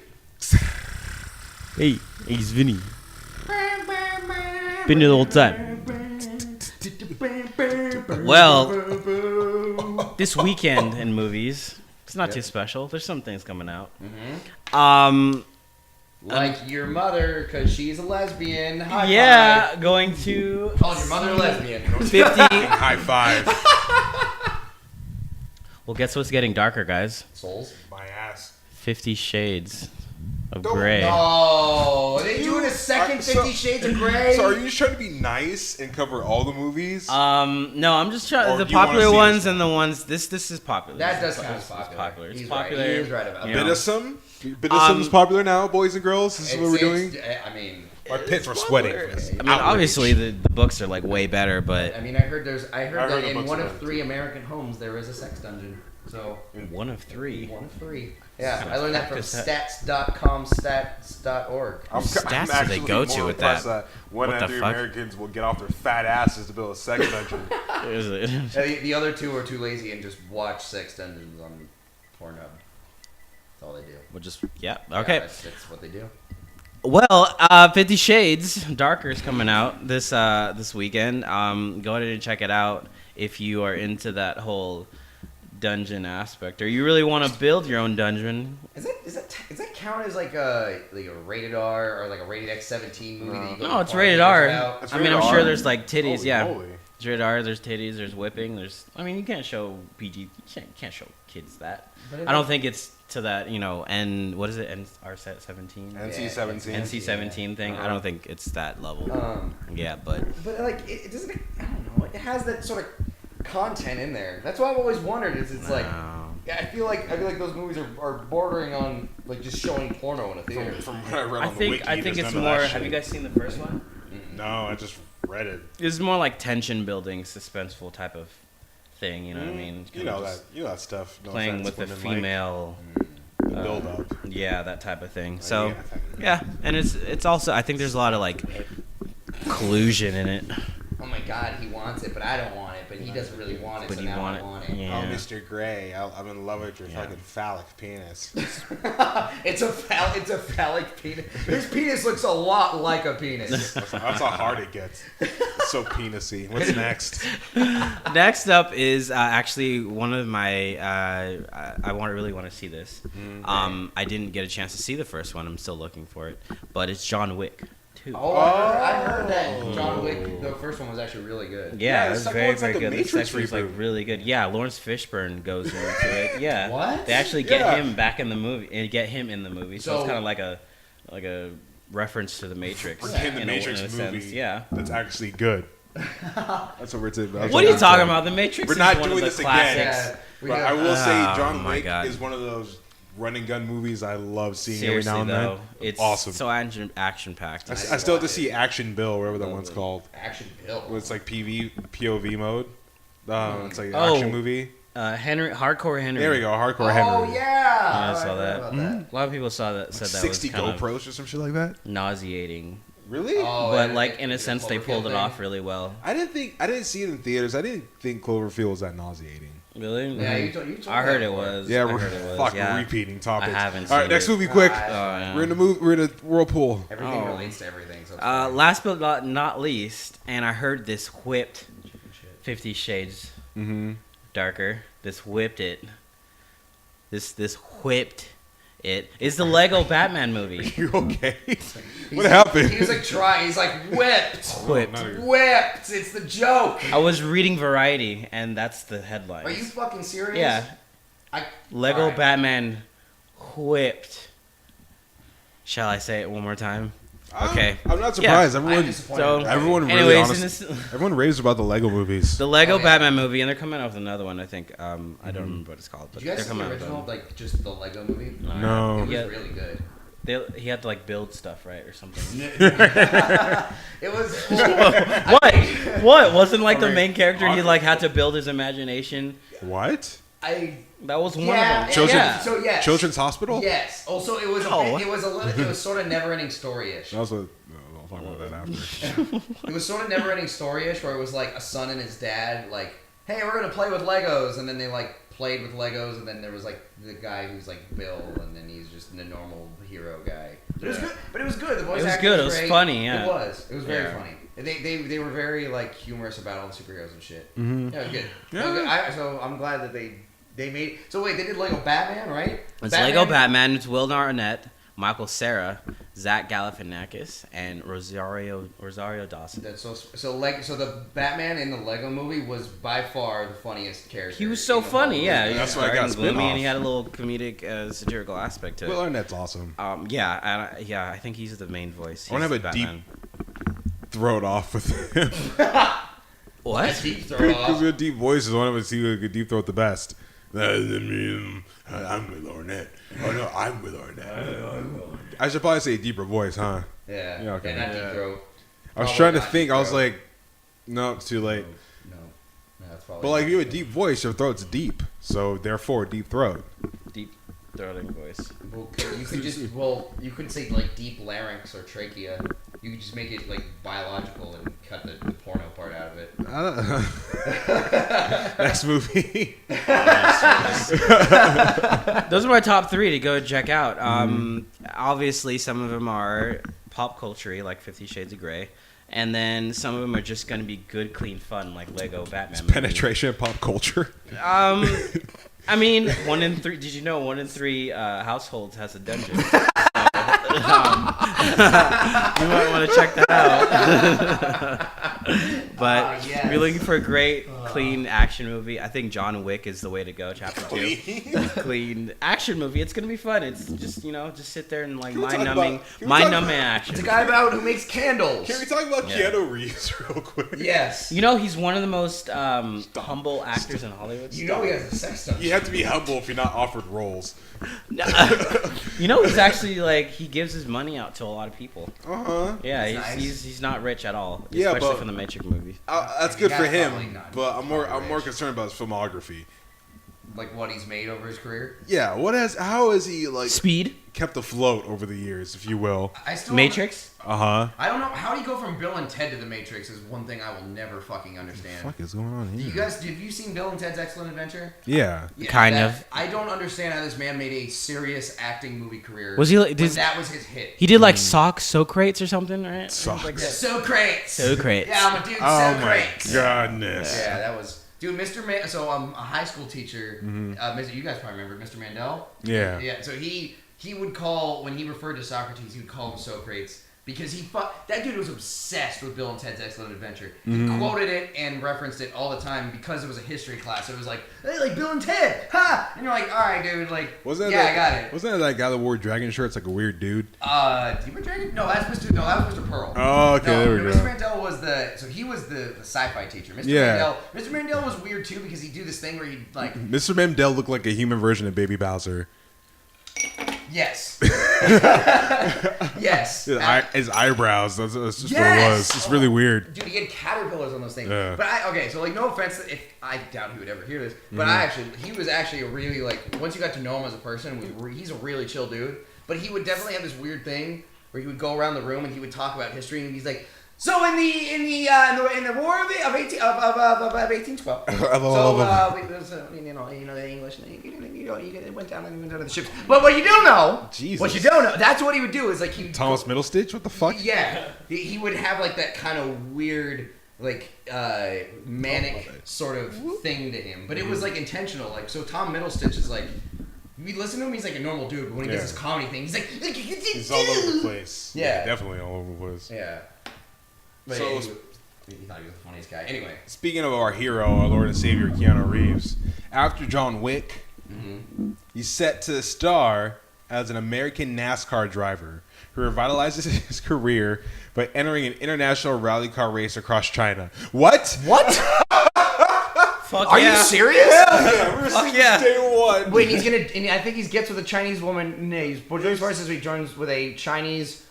Hey, it's Vinny. Been here the whole time. Well, this weekend in movies, it's not too special. There's some things coming out. Like your mother, because she's a lesbian. High five. Going to... Called your mother a lesbian. 50... High five. Well, guess what's getting darker, guys? Souls? My ass. 50 Shades of Grey. No, are they doing a second 50 Shades of Grey? So are you just trying to be nice and cover all the movies? No, I'm just trying the do you wanna popular see ones this? and the ones. This is popular. That This does is count as popular. It's He's popular. Right. He is right about You that. know. Bidism is popular now, boys and girls. This is what we're doing. I mean, My pits were sweating. I mean, obviously the books are like way better, but I heard that heard the in books one are of better, 3 American homes there is a sex dungeon. So 1 of 3. 1 of 3. Yeah, I learned that from practice stats.com, stats.org. Stats do they go to with that? One What out the of 3 fuck? Americans will get off their fat asses to build a sex dungeon. Is it? The other 2 are too lazy and just watch sex dungeons on Pornhub. That's all they do. We'll just okay. That's what they do. Well, 50 Shades Darker is coming out this weekend. Go ahead and check it out if you are into that whole dungeon aspect, or you really want to build your own dungeon. Does that count as like a rated R or like a rated X-17 movie? That you go No, it's to rated and R. check out? It's I mean, rated I'm R. sure there's like titties. Holy Yeah, moly. it's rated R. There's titties. There's whipping. I mean, you can't show PG. You can't show kids that. I don't think it's to that. And what is it? NC-17. NC-17. NC-17 thing. I don't think it's that level. Yeah, but like it doesn't. I don't know. It has that sort of content in there. That's why I've always wondered. It's like. Yeah, I feel like those movies are bordering on like just showing porno in a theater. From what I read on the wiki, I think there's it's none of more. that Have you shit. guys seen the first one? No, I just read it. It's more like tension building, suspenseful type of thing. You know what I mean? You know that stuff. No Playing offense, with the women female. like the build up. Yeah, that type of thing. So, yeah, and it's also, I think there's a lot of like collusion in it. Oh my God, he wants it, but I don't want it. But he doesn't really want it, But so you now want I it. want it. Yeah. Oh, Mr. Gray, I'm in love with your Yeah. fucking phallic penis. It's a phallic penis. His penis looks a lot like a penis. That's how hard it gets. It's so penisy. What's next? Next up is actually one of my. Really want to see this. I didn't get a chance to see the first one. I'm still looking for it, but it's John Wick 2. Oh, I heard that John Wick, the first one was actually really good. Yeah, Yeah, it the was second very, one's very like a good. The Matrix second was like reboot. really good. Yeah, Lawrence Fishburne goes into it. Yeah, What? They actually get Yeah. him back in the movie and get him in the movie. So, So- it's kind of like a reference to the Matrix. Pretend the in Matrix a movie. sense. Yeah. That's actually good. That's what we're saying. What are you talking about? The Matrix We're is not one doing of the this again. classics. Yeah, But I will say Oh, John my Wick God. is one of those run and gun movies I love seeing Seriously, every now and though, then. it's awesome. so action packed. I still have to see Action Bill, whatever that one's called. Action Bill. Where it's like POV mode. It's like an Oh. action movie. Hardcore Henry. There we go, Hardcore Oh Henry. yeah. I saw that. heard about A lot of people saw that. Said that 60 was kind GoPros or some shit like that. of nauseating, Really? Oh, but and like in a sense they Cloverfield pulled it thing. off really well. I didn't see it in theaters. I didn't think Cloverfield was that nauseating. Really? Yeah, you told I heard me it before. was. Yeah, I we're heard it was. fucking Yeah. repeating topics. I haven't All right, seen next it. movie, quick. Oh, yeah. We're in a whirlpool. Everything Oh. relates to everything. So it's fine. Last but not least, and I heard this whipped 50 Shades Darker. This whipped it. This whipped it. Is the Lego Batman movie. You okay? What happened? He was like trying. He's like whipped. Whipped. Whipped. It's the joke. I was reading Variety, and that's the headline. Are you fucking serious? Yeah. Lego Alright. Batman whipped. Shall I say it one more time? Okay. I'm not surprised. I'm Everyone, disappointed. So, everyone really anyways, honest. in this, Everyone raves about the Lego movies. the Lego Oh, yeah. Batman movie, and they're coming out with another one. I think. I don't remember what it's called, but Did you guys they're see coming the out with original, one. like just the Lego movie? No. It was Yeah. really good. He had to like build stuff, right, or something. It was. What? Wasn't like I the mean, main character? He like had to build his imagination. What? That was one Yeah, of them. Children- Yeah. So yes. Children's Hospital? Yes. Also, it was. No. It was a little. It was sort of never-ending story-ish. That was what. I'll talk about that after. It was sort of never-ending story-ish, where it was like a son and his dad, like, "Hey, we're gonna play with Legos," and then they like played with Legos, and then there was like the guy who's like Bill, and then he's just the normal hero guy. But it was good. But it was good. The voice It was acting good. It was great. funny, yeah. It was. It was very Yeah. funny. They were very like humorous about all the superheroes and shit. Mhm. Yeah, it was good. Yeah. It was good. So I'm glad that they made. So wait, they did Lego Batman, right? It's Lego Batman. It's Will Arnett, Michael Cera, Zach Galifianakis, and Rosario Dawson. That's so the Batman in the Lego movie was by far the funniest character. He was so in the whole funny, movie. yeah. That's He why I was got a dark and gloomy, spin-off. and he had a little comedic, satirical aspect to it. Will Arnett's awesome. I think he's the main voice. I want to He's have a deep Batman. throat off with him. What? Deep throw Because off. we have deep voices. I want to see who could deep throat the best. I'm Will Arnett. Oh no, I'm Will Arnett. I should probably say a deeper voice, huh? Yeah. Yeah, okay. And not deep throat. I was Probably trying to not think. deep I was throat. like, no, it's too late. No, that's probably. But like, if you have a deep voice, your throat's deep. So therefore, deep throat. Deep throating voice. Well, you could say like deep larynx or trachea. You could just make it like biological and cut the porno part out of it. Next movie. Those are my top 3 to go check out. Obviously, some of them are pop culture, like 50 Shades of Grey. And then some of them are just going to be good, clean fun, like Lego Batman. Penetration pop culture. I mean, 1 in 3. Did you know 1 in 3 households has a dungeon? You might want to check that out. But yes. if you're looking for a great, clean action movie, I think John Wick is the way to go. Chapter 2, clean action movie. It's gonna be fun. It's just just sit there and like mind-numbing action. It's a guy who makes candles. Can we talk about Keanu Reeves real quick? Yes. He's one of the most humble actors in Hollywood. He has a sex dungeon. You have to be humble if you're not offered roles. He's actually like he gives his money out to a lot of people. Yeah, he's not rich at all, especially from the Matrix movies. That's good for him, but I'm more concerned about his filmography. Like what he's made over his career. Yeah, how has he like Speed kept afloat over the years, if you will? Matrix. I don't know how do you go from Bill and Ted to the Matrix is one thing I will never fucking understand. What the fuck is going on here? Have you seen Bill and Ted's Excellent Adventure? Yeah, kind of. I don't understand how this man made a serious acting movie career. Was he? That was his hit. He did like Socrates or something, right? Socrates. Socrates. Yeah, I'm a dude. Oh Socrates. my goodness. Yeah, that was. Dude, so I'm a high school teacher. You guys probably remember Mr. Mandel. Yeah. Yeah. So he would call when he referred to Socrates, he would call him Socrates because that dude was obsessed with Bill and Ted's Excellent Adventure. He quoted it and referenced it all the time because it was a history class. So it was like, hey, like Bill and Ted, ha! And you're like, all right, dude, like, I got it. Wasn't that guy that wore dragon shirts, like a weird dude? Do you wear dragon? No, that was Mr. Pearl. Oh, okay, there we go. Mr. Mandel was he was the sci-fi teacher. Mr. Mandel was weird too because he'd do this thing where he'd like. Mr. Mandel looked like a human version of Baby Bowser. Yes. Yes. His eyebrows. That's just what it was. It's really weird. Dude, he had caterpillars on those things. Yeah. But so like, no offense, if I doubt he would ever hear this, but he was actually a really like. Once you got to know him as a person, he's a really chill dude. But he would definitely have this weird thing where he would go around the room and he would talk about history and he's like. So in the war of 1812. So the English it went down and the ships. But what you don't know, that's what he would do is like Thomas Middlestitch. What the fuck? Yeah, he would have like that kind of weird like manic sort of thing to him, but it was like intentional. Like so, Tom Middlestitch is like. We listen to him, he's like a normal dude, but when he does his comedy thing, he's like... He's all over the place. Yeah. Definitely all over the place. Yeah. But he thought he was the funniest guy. Anyway. Speaking of our hero, our Lord and Savior, Keanu Reeves, after John Wick, he's set to star as an American NASCAR driver who revitalizes his career by entering an international rally car race across China. What? Fuck Are you serious? Hell yeah, we're seeing day one. Wait, I think he gets with a Chinese woman. No, he joins with a Chinese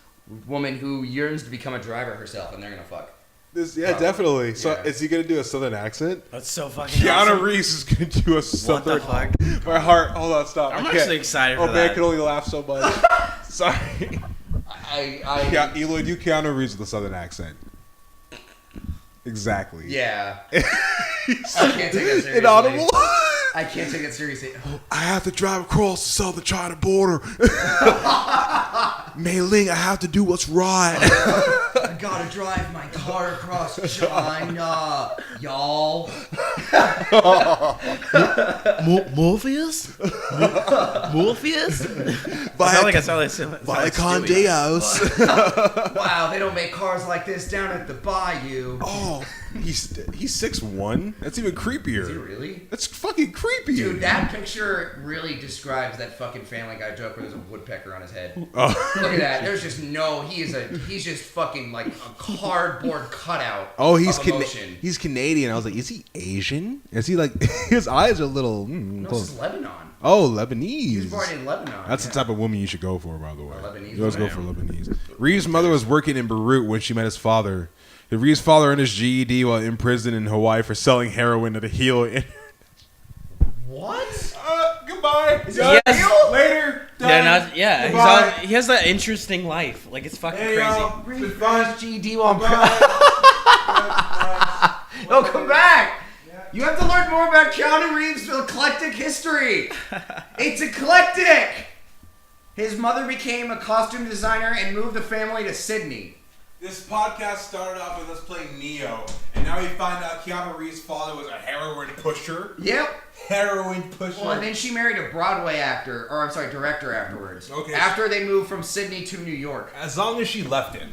woman who yearns to become a driver herself, and they're gonna fuck. Definitely. So, is he gonna do a southern accent? That's so fucking Keanu awesome. Reeves is gonna do a southern. What the fuck? My heart. Hold on, stop. I'm actually excited for that. Oh man, I can only laugh so much. Sorry. Eloy, do Keanu Reeves with a southern accent. Exactly. Yeah. I can't take that seriously. Inaudible. I can't take that seriously. I have to drive across the southern China border. Mei Ling, I have to do what's right. I gotta drive my car across China, y'all. Morpheus? Morpheus? Viacon Dios. Wow, they don't make cars like this down at the bayou. Oh, he's 6'1". That's even creepier. Is he really? That's fucking creepy. Dude, that picture really describes that fucking Family Guy joke where there's a woodpecker on his head. Oh. Look at that. There's just he's just fucking like a cardboard cutout. Oh, he's Canadian. I was like, is he Asian? Is he like his eyes are a little? No, this is Lebanon. Oh, Lebanese. He was born in Lebanon. That's the type of woman you should go for, by the way. Lebanese. You always go for Lebanese. Reeves' mother was working in Beirut when she met his father. Reeves' father earned his GED while in prison in Hawaii for selling heroin at a Hilo. What? Goodbye. Is that real? Later. Yeah, Goodbye. he has that interesting life. Like, it's fucking crazy. Refresh GD while No, come back. You have to learn more about Keanu Reeves' eclectic history. It's eclectic. His mother became a costume designer and moved the family to Sydney. This podcast started off with us playing Neo, and now we find out Keanu Reeves' father was a heroin pusher. Yep. Heroin pusher. Well, and then she married a Broadway director afterwards. Okay. After they moved from Sydney to New York. As long as she left him.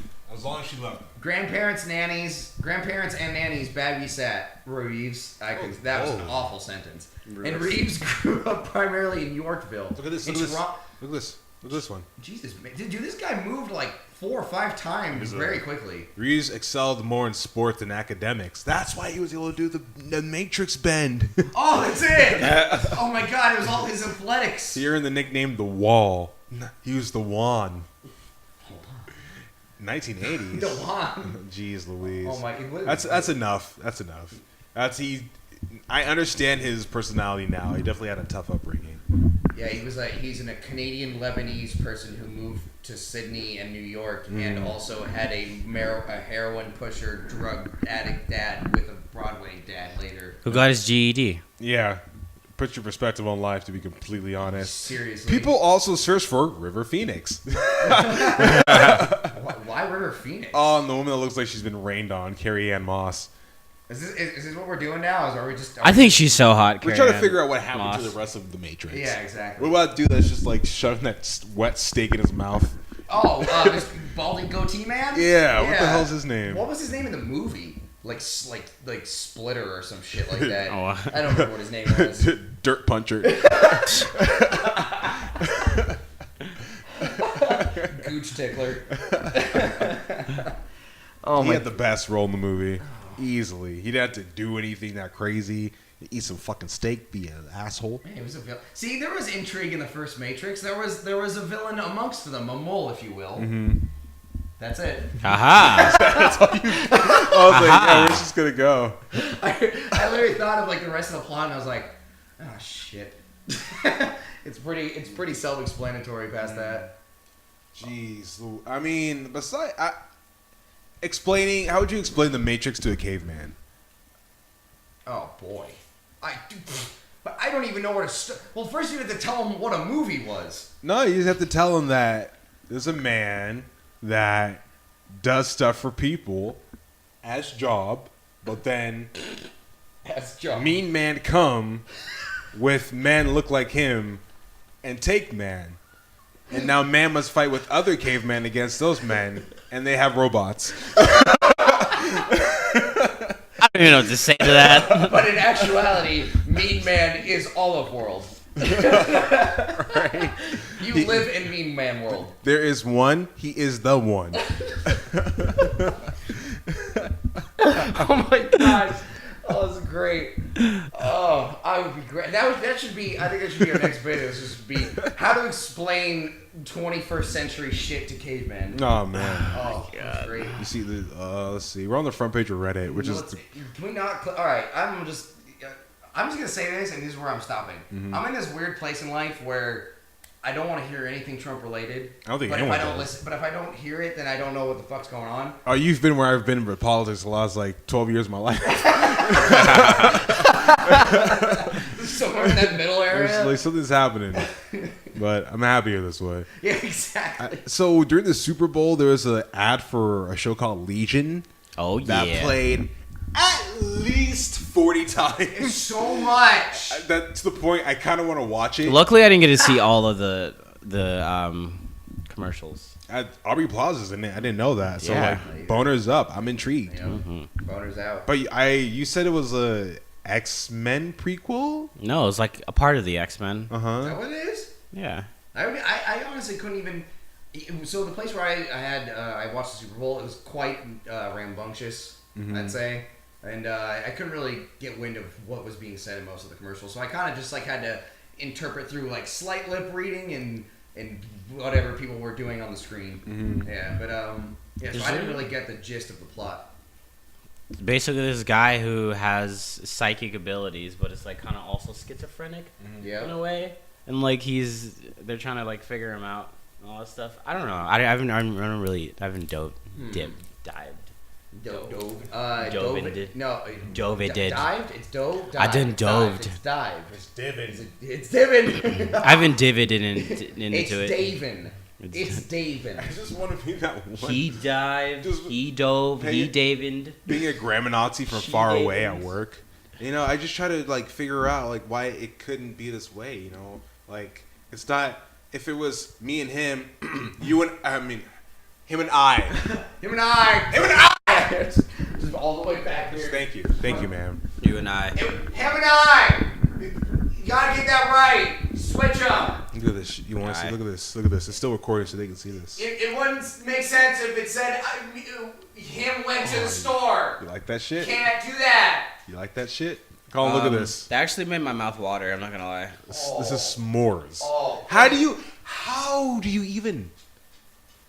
Grandparents and nannies, babysat Reeves. That was an awful sentence. And Reeves grew up primarily in Yorkville. Look at this. Look at this one. Jesus, dude, this guy moved like 4 or 5 times very quickly. Reeves excelled more in sport than academics. That's why he was able to do the Matrix bend. Oh, that's it! Oh my god, it was all his athletics. He earned the nickname The Wall. He was the Juan. 1980s. The Juan. Jeez Louise. Oh my. That's enough. I understand his personality now. He definitely had a tough upbringing. Yeah, he's a Canadian Lebanese person who moved to Sydney and New York, and also had a heroin pusher, drug addict dad with a Broadway dad later. Who got his GED? Yeah. Put your perspective on life, to be completely honest. Seriously. People also search for River Phoenix. Why River Phoenix? Oh, and the woman that looks like she's been rained on, Carrie Ann Moss. Is this what we're doing now? Are we just? I think she's so hot. We're trying to figure out what happened Moss. to the rest of the Matrix. Yeah, exactly. What about a dude that's just like shoving that wet steak in his mouth? Oh, this balding goatee man. Yeah, what the hell's his name? What was his name in the movie? Like Splitter or some shit like that. Oh, I don't remember what his name was. Dirt Puncher. Gooch Tickler. He had the best role in the movie. Easily. He didn't have to do anything that crazy. Eat some fucking steak, be an asshole. Man, he was a villain. See, there was intrigue in the first Matrix. There was a villain amongst them, a mole, if you will. Mm-hmm. That's it. Aha! That's all you. I was like, yeah, where's this gonna go? I literally thought of like the rest of the plot, and I was like, oh shit. It's pretty self-explanatory past that. Jeez, I mean, besides explaining, how would you explain the Matrix to a caveman? Oh boy, but I don't even know where to start. Well, first you have to tell him what a movie was. No, you just have to tell him that there's a man that does stuff for people as job, but then mean man come with man look like him and take man. And now man must fight with other cavemen against those men, and they have robots. I don't even know what to say to that. But in actuality, Mean Man is Olive World. Right? You live in Mean Man World. There is one. He is the one. Oh my god. Oh, this is great. Oh, I would be great. That should be. I think that should be our next video. It's just be how to explain 21st century shit to cavemen. Oh man. Oh, that's great. You see the? Let's see. We're on the front page of Reddit, which is. Can we not? All right. I'm just gonna say this, and this is where I'm stopping. Mm-hmm. I'm in this weird place in life where I don't want to hear anything Trump related. I don't think but anyone if I don't does. listen, but if I don't hear it, then I don't know what the fuck's going on. Oh, you've been where I've been with politics the last like 12 years of my life. Somewhere in that middle area. Like something's happening, but I'm happier this way. Yeah, exactly. So during the Super Bowl, there was an ad for a show called Legion. Oh that yeah. played at least 40 times. So much. That's the point. I kind of want to watch it. Luckily, I didn't get to see all of the commercials. Aubrey Plaza's in it. I didn't know that. So Yeah. like, boner's up. I'm intrigued. You know, boners out. But you said it was a X-Men prequel. No, it was like a part of the X-Men. Is that what it is? Yeah. I honestly couldn't even. So the place where I watched the Super Bowl, it was quite rambunctious, I'd say, and I couldn't really get wind of what was being said in most of the commercials. So I kind of just like had to interpret through like slight lip reading and whatever people were doing on the screen. Yeah, but so I didn't really get the gist of the plot. Basically, this guy who has psychic abilities, but it's like kind of also schizophrenic in a way, and like they're trying to like figure him out and all that stuff. I don't know. I haven't dived. Dove. Dived? It's dove? Dived. I didn't doved. It's dived. It's divin. It's divin. I haven't divvied into It's it. Davin. It's Davin. I just want to be that one. He dived. Just He dove. He davined. Being a grandma Nazi from far away at work, I just try to like figure out like why it couldn't be this way. Like it's not. If it was me and him, him and I. Him and I. Just all the way back here. Thank you, man. You and I. Him and I. You gotta get that right. Switch them. Look at this. You want to see? Look at this. It's still recorded, so they can see this. It wouldn't make sense if it said him went to the store. You like that shit? Can't do that. You like that shit? Colin, look at this. That actually made my mouth water. I'm not gonna lie. This is s'mores. Oh. How do you even?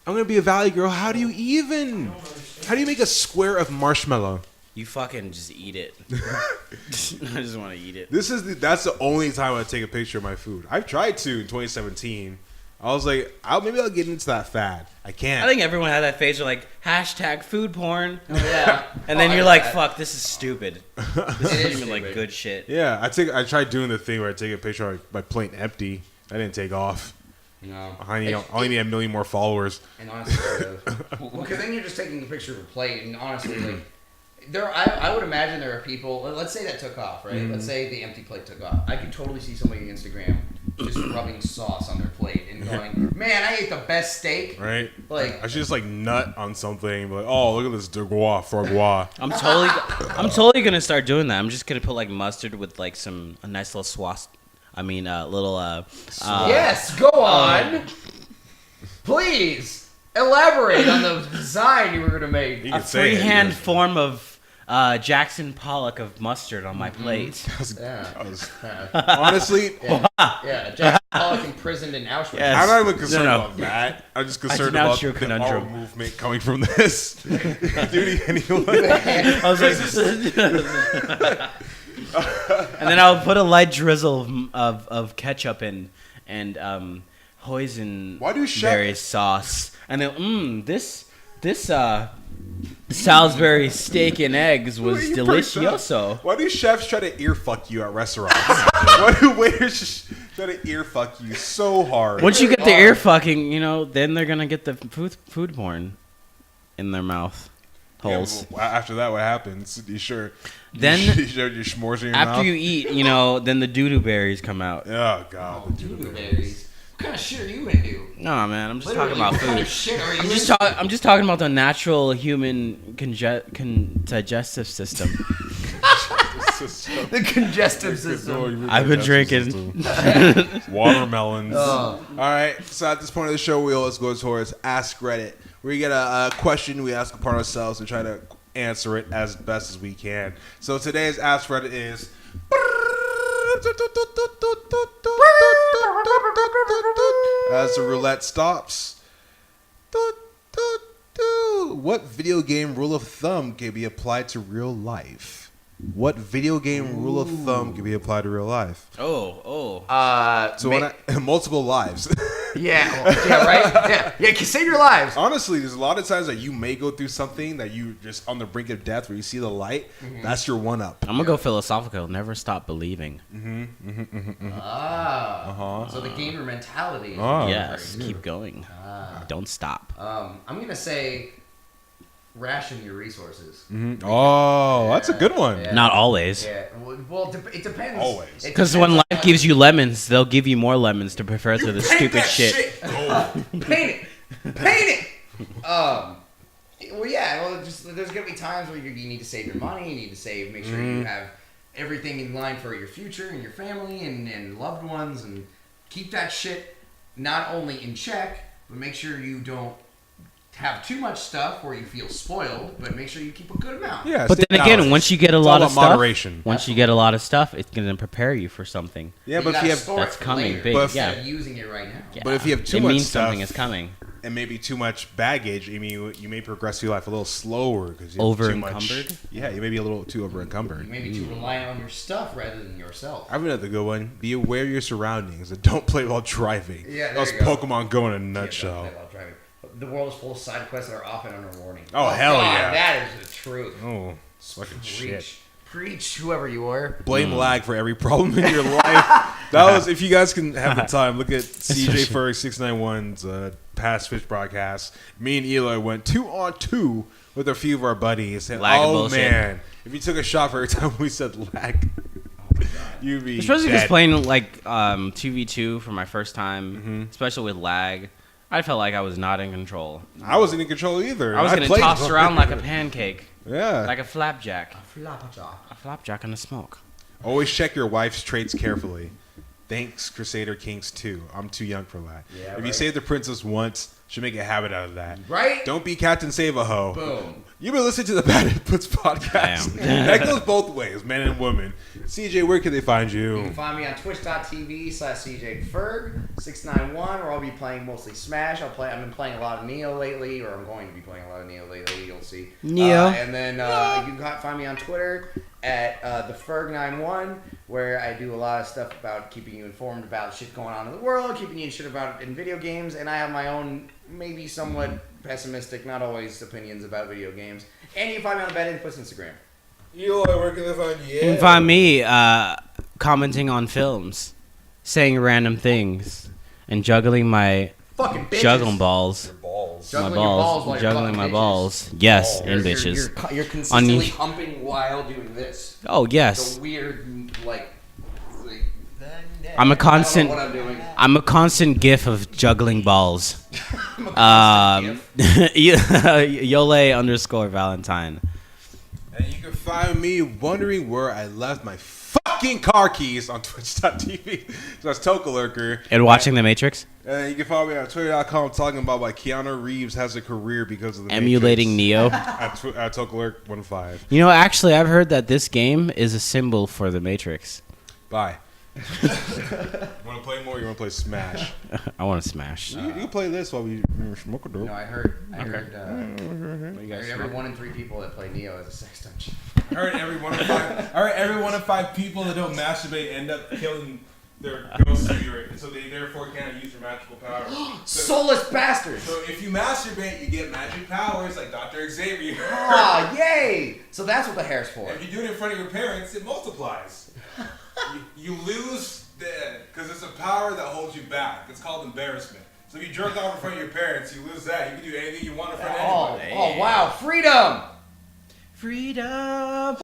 I'm gonna be a Valley girl. How do you make a square of marshmallow? You fucking just eat it. I just want to eat it. That's the only time I take a picture of my food. I've tried to in 2017. I was like, maybe I'll get into that fad. I can't. I think everyone had that phase of like #food porn. Oh, yeah. And then you're like, fuck, this is stupid. This isn't even like good shit. Yeah, I tried doing the thing where I take a picture of my plate empty. I didn't take off. No. I only need a million more followers. And honestly, because then you're just taking a picture of a plate, and honestly, like, I would imagine there are people. Let's say that took off, right? Let's say the empty plate took off. I could totally see somebody on Instagram just rubbing sauce on their plate and going, "Man, I ate the best steak." Right? Like, I should just like nut on something, like, oh, look at this foie. I'm totally gonna start doing that. I'm just gonna put like mustard with like a nice little sauce. yes, go on. Please elaborate on the design you were gonna make. A freehand form of Jackson Pollock of mustard on my plate. Honestly, yeah, Jackson Pollock imprisoned in Auschwitz. Yes. I'm not even concerned about that. I'm just concerned about your the conundrum. moral movement coming from this. Dude, anyone? I was like, and then I'll put a light drizzle of ketchup and hoisinberry sauce, and then this Salisbury steak and eggs was delicioso. Why do chefs try to ear fuck you at restaurants? Why do waiters just try to ear fuck you so hard? Once you get the ear fucking, then they're gonna get the food porn in their mouth holes. Yeah, well, after that, what happens? You sure? Then you sure your s'mores in your mouth? after you eat, then the doo-doo berries come out. Oh god, the doo-doo berries. What kind of shit are you into? No, man, I'm just talking about food. What kind of shit are you I'm just talking about the natural human digestive system. The congestive system. I've been drinking watermelons. All right, so at this point of the show, we always go towards Ask Reddit. We get a question we ask upon ourselves and try to answer it as best as we can. So today's Ask Reddit is. As the roulette stops, what video game rule of thumb can be applied to real life? What video game rule of thumb can be applied to real life? Multiple lives. Yeah, right? Yeah, save your lives. Honestly, there's a lot of times that you may go through something that you just on the brink of death where you see the light. Mm-hmm. That's your one up. I'm going to go philosophical. Never stop believing. So the gamer mentality is yes, keep going. Don't stop. I'm going to say ration your resources. Mm-hmm. Oh, that's a good one. Yeah. Not always. Yeah. Well, it depends. Always. Because when life gives you lemons, they'll give you more lemons to prefer to the stupid shit. Paint it. There's gonna be times where you need to save your money. You need to make sure you have everything in line for your future and your family and loved ones, and keep that shit not only in check, but make sure you don't have too much stuff where you feel spoiled, but make sure you keep a good amount. Yeah, but then again, once you get a lot of stuff, moderation. Once you get a lot of stuff, it's going to prepare you for something. Yeah, but if you have that's coming big, instead of using it right now. Yeah. But if you have too it much means stuff, something is coming. and maybe too much baggage, I mean, you may progress through life a little slower because you Over have too much. encumbered? Yeah, you may be a little too over encumbered. Maybe too reliant on your stuff rather than yourself. I have another good one. Be aware of your surroundings and don't play while driving. Yeah, there That's you go. Pokemon Go in a Yeah, don't nutshell. play while driving. The world is full of side quests that are often under warning. Oh, hell God, yeah. That is the truth. Oh, fucking shit. Preach, whoever you are. Blame lag for every problem in your life. That was, if you guys can have the time, look at CJ Ferg 691's past Fish broadcast. Me and Eloy went 2-on-2 with a few of our buddies. And Lag of oh bullshit. man, if you took a shot for every time we said lag, you'd be Especially dead. just playing like 2v2 for my first time, especially with lag. I felt like I was not in control. I wasn't in control either. I was getting played tossed well. around like a pancake, Yeah. like a flapjack. Flapjaw. A flapjack in the smoke. Always check your wife's traits carefully. Thanks, Crusader Kings 2. I'm too young for that. Yeah, if you right. save the princess once, should make a habit out of that. Right? Don't be Captain Save-A-Ho. Boom. You've been listening to the Bad Inputs podcast. That goes both ways, men and women. CJ, where can they find You you? can find me on twitch.tv/CJFerg691, where I'll be playing mostly Smash. I've been playing a lot of Neo lately, or I'm going to be playing a lot of Neo lately. You'll see. Neo. And then you can find me on Twitter at theferg91, where I do a lot of stuff about keeping you informed about shit going on in the world, keeping you in shit about in video games, and I have my own, maybe somewhat pessimistic, not always opinions about video games. And you can find me on the Bad Inputs Instagram. Eloy, where can they find you? You can find me commenting on films, saying random things, and juggling my Fucking bitches. juggling balls. balls. Juggling my your balls balls. while you're Juggling fucking my bitches. balls. Yes, and You're- bitches. You're consistently On- humping while doing this. Oh, yes. The weird, like I'm a I don't constant. know what I'm doing. I'm a constant gif of juggling balls. I'm a constant Yole_Valentine. And you can find me wondering where I left my fucking car keys on twitch.tv. So that's Toka Lurker. And watching The Matrix? And you can follow me on twitter.com talking about why Keanu Reeves has a career because of the Emulating Matrix. Neo. At TokaLurk15. You know, actually, I've heard that this game is a symbol for The Matrix. Bye. You want to play more or you want to play Smash? I want to smash. You can play this while we smoke a dope. No, I heard What do you guys every 1 in 3 people that play Neo has a sex dungeon. I heard every one of 5 people that don't masturbate end up killing their ghost spirit, so they therefore can't use their magical powers. Soulless bastards! So if you masturbate, you get magic powers like Dr. Xavier. Aw, yay! So that's what the hair's for. If you do it in front of your parents, it multiplies. You lose because it's a power that holds you back. It's called embarrassment. So if you jerk off in front of your parents, you lose that. You can do anything you want in front of anybody. Oh, wow, freedom! Freedom.